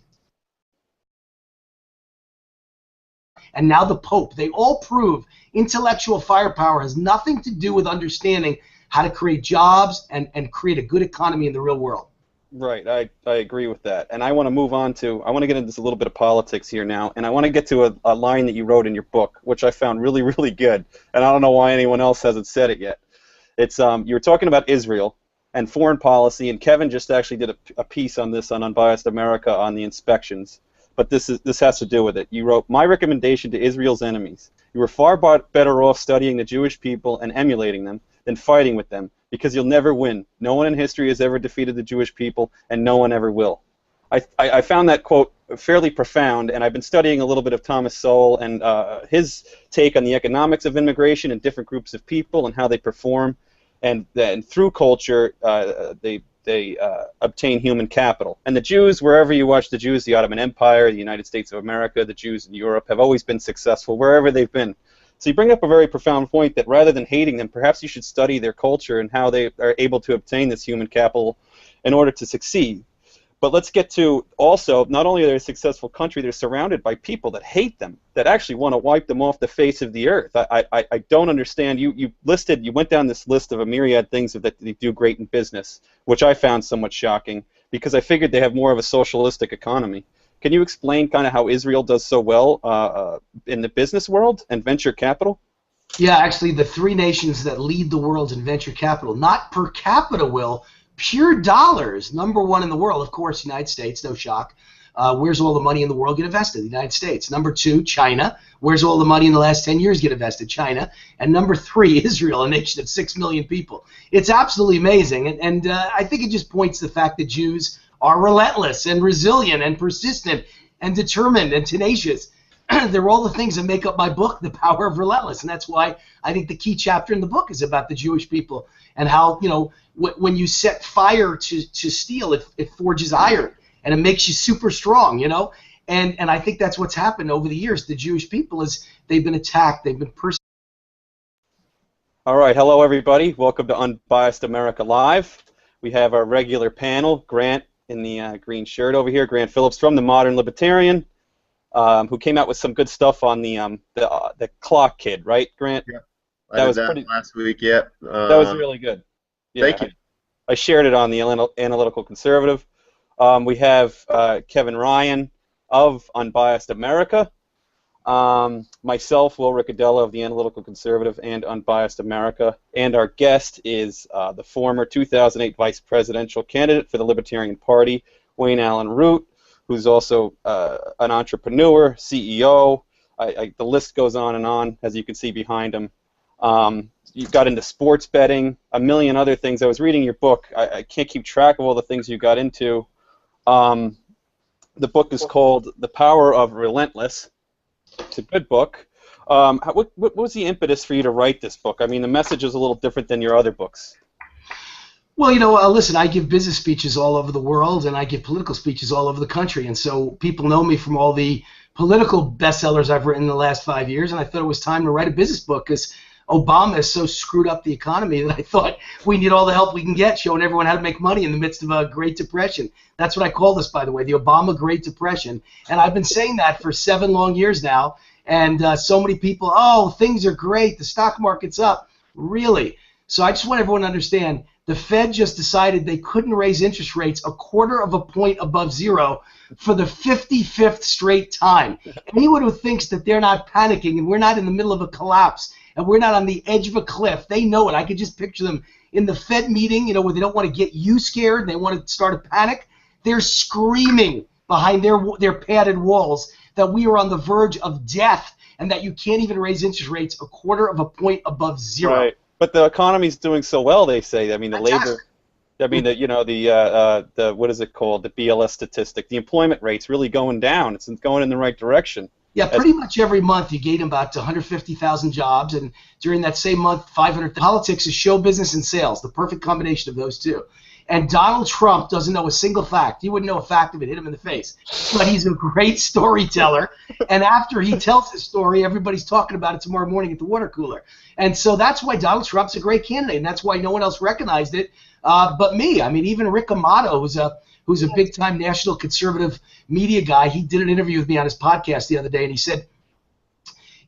And now the Pope. They all prove intellectual firepower has nothing to do with understanding how to create jobs and create a good economy in the real world. Right, I agree with that. And I want to move on to, I want to get into a little bit of politics here now, and I want to get to a line that you wrote in your book, which I found really, really good, and I don't know why anyone else hasn't said it yet. It's, you were talking about Israel and foreign policy, and Kevin just actually did a piece on this on Unbiased America on the inspections. But this has to do with it. You wrote, my recommendation to Israel's enemies. You are far better off studying the Jewish people and emulating them than fighting with them, because you'll never win. No one in history has ever defeated the Jewish people, and no one ever will. I found that quote fairly profound, and I've been studying a little bit of Thomas Sowell and his take on the economics of immigration and different groups of people and how they perform. and then through culture they obtain human capital. And the Jews, wherever you watch the Jews, the Ottoman Empire, the United States of America, the Jews in Europe have always been successful wherever they've been. So you bring up a very profound point that rather than hating them, perhaps you should study their culture and how they are able to obtain this human capital in order to succeed. But let's get to also, not only are they a successful country, they're surrounded by people that hate them, that actually want to wipe them off the face of the earth. I don't understand. You went down this list of a myriad things that they do great in business, which I found somewhat shocking because I figured they have more of a socialistic economy. Can you explain kind of how Israel does so well in the business world and venture capital? Yeah, actually, the three nations that lead the world in venture capital, not per capita, Will, pure dollars, #1 in the world, of course, United States, no shock. Where's all the money in the world get invested? The United States. #2, China. Where's all the money in the last 10 years get invested? China. And #3, Israel, a nation of 6 million people. It's absolutely amazing, and I think it just points to the fact that Jews are relentless and resilient and persistent and determined and tenacious. They're all the things that make up my book, The Power of Relentless, and that's why I think the key chapter in the book is about the Jewish people and how, you know, when you set fire to steel, it forges iron, and it makes you super strong, you know? And I think that's what's happened over the years. The Jewish people is they've been attacked, they've been persecuted. All right, hello everybody. Welcome to Unbiased America Live. We have our regular panel, Grant in the green shirt over here, Grant Phillips from the Modern Libertarian, who came out with some good stuff on the clock kid, right, Grant? Yeah, that was pretty last week. Yeah, that was really good. Yeah, thank you. I shared it on the Analytical Conservative. We have Kevin Ryan of Unbiased America, myself, Will Ricciardella of the Analytical Conservative and Unbiased America, and our guest is the former 2008 vice presidential candidate for the Libertarian Party, Wayne Allyn Root, who's also an entrepreneur, CEO. The list goes on and on, as you can see behind him. You got into sports betting, a million other things. I was reading your book. I can't keep track of all the things you got into. The book is called The Power of Relentless. It's a good book. What was the impetus for you to write this book? I mean, the message is a little different than your other books. Well, you know, listen, I give business speeches all over the world, and I give political speeches all over the country, and so people know me from all the political bestsellers I've written in the last 5 years, and I thought it was time to write a business book because Obama has so screwed up the economy that I thought we need all the help we can get, showing everyone how to make money in the midst of a Great Depression. That's what I call this, by the way, the Obama Great Depression. And I've been saying that for 7 long years now. And so many people, oh, things are great, the stock market's up. Really? So I just want everyone to understand, the Fed just decided they couldn't raise interest rates 1/4 of a point above zero for the 55th straight time. Anyone who thinks that they're not panicking and we're not in the middle of a collapse and we're not on the edge of a cliff, they know it. I could just picture them in the Fed meeting, you know, where they don't want to get you scared and they want to start a panic. They're screaming behind their padded walls that we are on the verge of death and that you can't even raise interest rates 1/4 of a point above zero. Right. But the economy's doing so well, they say. I mean, the labor. I mean, the what is it called? The BLS statistic. The employment rate's really going down. It's going in the right direction. Yeah, pretty much every month you gain about 150,000 jobs, and during that same month, 500. Politics is show business and sales, the perfect combination of those two. And Donald Trump doesn't know a single fact. He wouldn't know a fact if it hit him in the face. But he's a great storyteller, and after he tells his story, everybody's talking about it tomorrow morning at the water cooler. And so that's why Donald Trump's a great candidate, and that's why no one else recognized it but me. I mean, even Rick Amato, who's a big-time national conservative media guy, he did an interview with me on his podcast the other day, and he said,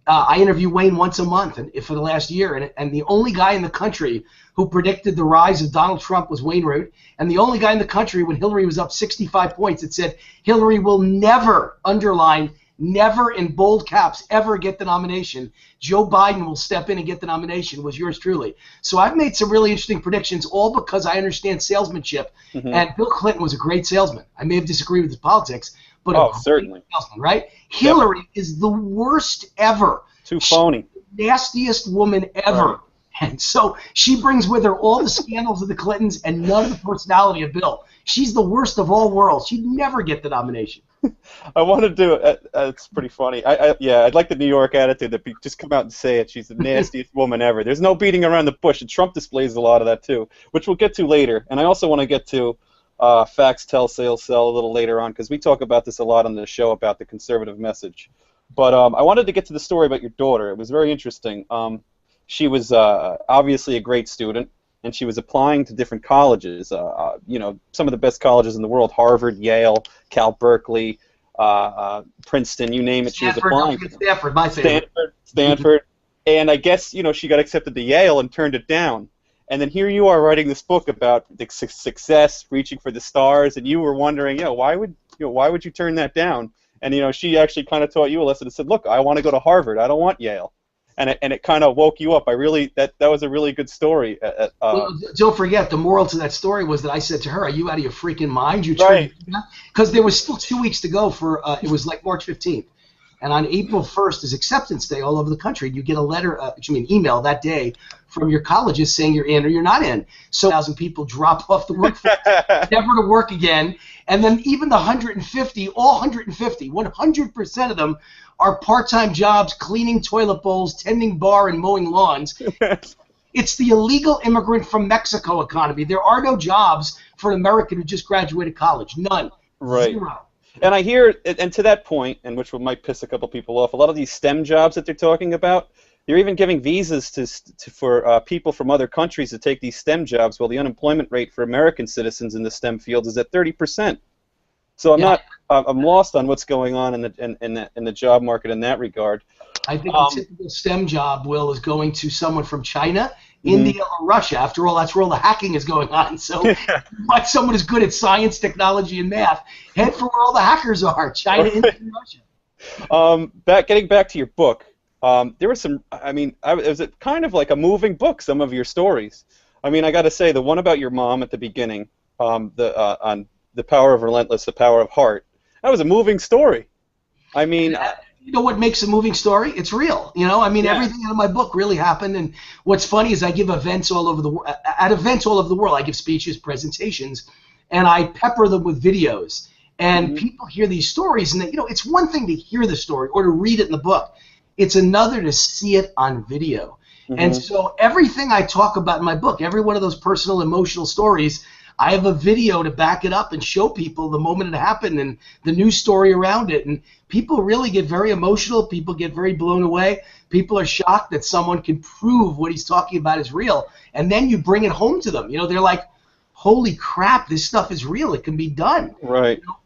I interview Wayne once a month for the last year, and the only guy in the country who predicted the rise of Donald Trump was Wayne Root, and the only guy in the country when Hillary was up 65 points that said Hillary will never, underline, never in bold caps, ever get the nomination. Joe Biden will step in and get the nomination, was yours truly. So I've made some really interesting predictions, all because I understand salesmanship, and Bill Clinton was a great salesman. I may have disagreed with his politics, but certainly. Salesman, right? Hillary is the worst ever. Too phony. Nastiest woman ever. Right. And so she brings with her all the scandals of the Clintons and none of the personality of Bill. She's the worst of all worlds. She'd never get the nomination. I wanted to. It's pretty funny. Yeah, I'd like the New York attitude that just come out and say it. She's the nastiest woman ever. There's no beating around the bush, and Trump displays a lot of that too, which we'll get to later. And I also want to get to facts tell, sales sell a little later on, because we talk about this a lot on the show about the conservative message. But I wanted to get to the story about your daughter. It was very interesting. She was obviously a great student, and she was applying to different colleges, you know, some of the best colleges in the world: Harvard, Yale, Cal Berkeley, Princeton, you name it. She was applying. Stanford, my favorite. Stanford. And I guess, you know, she got accepted to Yale and turned it down. And then here you are writing this book about the success, reaching for the stars, and you were wondering, why would you turn that down? And, you know, she actually kind of taught you a lesson and said, look, I want to go to Harvard. I don't want Yale. And it kind of woke you up. That was a really good story. Well, don't forget, the moral to that story was that I said to her, "Are you out of your freaking mind? You right?" Because there was still 2 weeks to go for it was like March 15th, and on April 1st is acceptance day all over the country. You get a letter, email that day from your colleges saying you're in or you're not in. So 1,000 people drop off the workforce, never to work again. And then even the 150, all 150, 100% of them are part-time jobs, cleaning toilet bowls, tending bar, and mowing lawns. It's the illegal immigrant from Mexico economy. There are no jobs for an American who just graduated college. None. Right. Zero. And I hear, and to that point, and which might piss a couple people off, a lot of these STEM jobs that they're talking about, they're even giving visas for people from other countries to take these STEM jobs, while the unemployment rate for American citizens in the STEM field is at 30%. So I'm lost on what's going on in the job market in that regard. I think the typical STEM job, Will, is going to someone from China, India, or Russia. After all, that's where all the hacking is going on. So, like someone who's good at science, technology, and math, head for where all the hackers are: China, India, and Russia. Getting back to your book, there was some. I mean, it was kind of like a moving book. Some of your stories. I mean, I got to say, the one about your mom at the beginning, on the power of relentless, the power of heart. That was a moving story. I mean. You know what makes a moving story? It's real. You know, I mean, everything in my book really happened. And what's funny is I give events all over the world. At events all over the world, I give speeches, presentations, and I pepper them with videos. And people hear these stories, and it's one thing to hear the story or to read it in the book. It's another to see it on video. And so everything I talk about in my book, every one of those personal, emotional stories, I have a video to back it up and show people the moment it happened and the news story around it. And people really get very emotional. People get very blown away. People are shocked that someone can prove what he's talking about is real. And then you bring it home to them. You know, they're like, holy crap, this stuff is real. It can be done. Right. You know?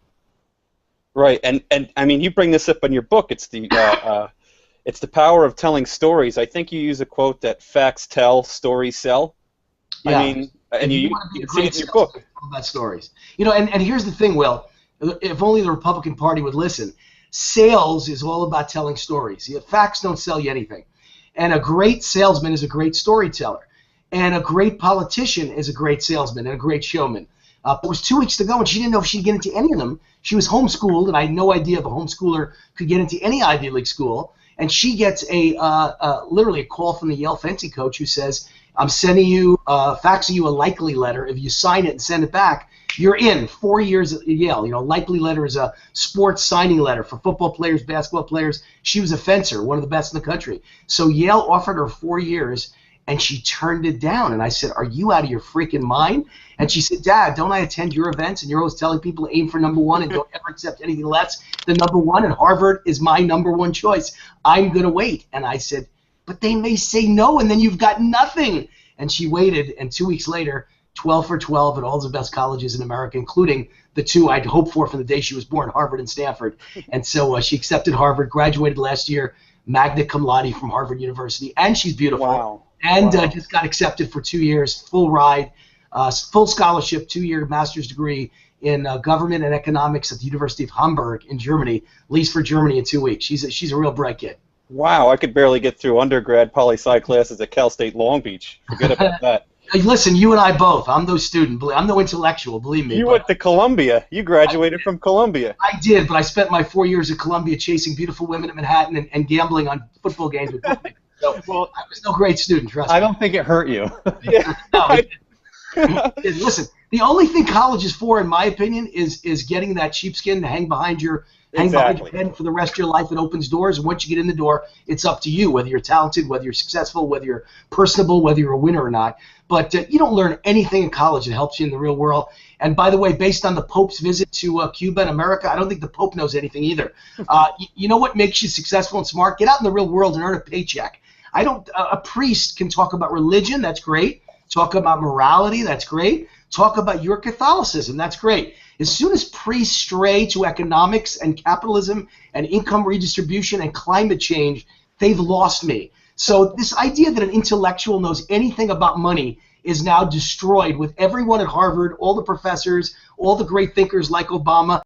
Right. And I mean, you bring this up in your book. It's the power of telling stories. I think you use a quote that facts tell, stories sell. Yeah. I mean, and you see it in your book. About stories. You know, and here's the thing, Will. If only the Republican Party would listen. Sales is all about telling stories. Facts don't sell you anything. And a great salesman is a great storyteller. And a great politician is a great salesman and a great showman. It was 2 weeks to go, and she didn't know if she'd get into any of them. She was homeschooled, and I had no idea if a homeschooler could get into any Ivy League school. And she gets literally a call from the Yale fencing coach who says, I'm sending you, faxing you a likely letter. If you sign it and send it back, you're in 4 years at Yale. You know, likely letter is a sports signing letter for football players, basketball players. She was a fencer, one of the best in the country. So Yale offered her 4 years, and she turned it down. And I said, are you out of your freaking mind? And she said, Dad, don't I attend your events? And you're always telling people aim for #1 and don't ever accept anything less than #1. And Harvard is my #1 choice. I'm going to wait. And I said, but they may say no, and then you've got nothing. And she waited, and 2 weeks later, 12 for 12 at all the best colleges in America, including the two I'd hoped for from the day she was born, Harvard and Stanford. And so she accepted Harvard, graduated last year, magna cum laude from Harvard University, and she's beautiful. Wow. And just got accepted for 2 years, full ride, full scholarship, 2-year master's degree in government and economics at the University of Hamburg in Germany, leaves for Germany in 2 weeks. She's a real bright kid. Wow, I could barely get through undergrad poli-sci classes at Cal State Long Beach. Forget about that. Listen, you and I both. I'm no student. I'm no intellectual, believe me. You went to Columbia. You graduated from Columbia. I did, but I spent my 4 years at Columbia chasing beautiful women in Manhattan and gambling on football games with bookmakers. So I was no great student, trust me. I don't think it hurt you. Yeah. No, listen, The only thing college is for, in my opinion, is getting that sheepskin to hang behind your head for the rest of your life. It opens doors, and once you get in the door, it's up to you whether you're talented, whether you're successful, whether you're personable, whether you're a winner or not. But you don't learn anything in college that helps you in the real world. And by the way, based on the Pope's visit to Cuba and America, I don't think the Pope knows anything either. You know what makes you successful and smart? Get out in the real world and earn a paycheck. A priest can talk about religion, that's great. Talk about morality, that's great. Talk about your Catholicism, that's great. As soon as priests stray to economics and capitalism and income redistribution and climate change, they've lost me. So this idea that an intellectual knows anything about money is now destroyed with everyone at Harvard, all the professors, all the great thinkers like Obama.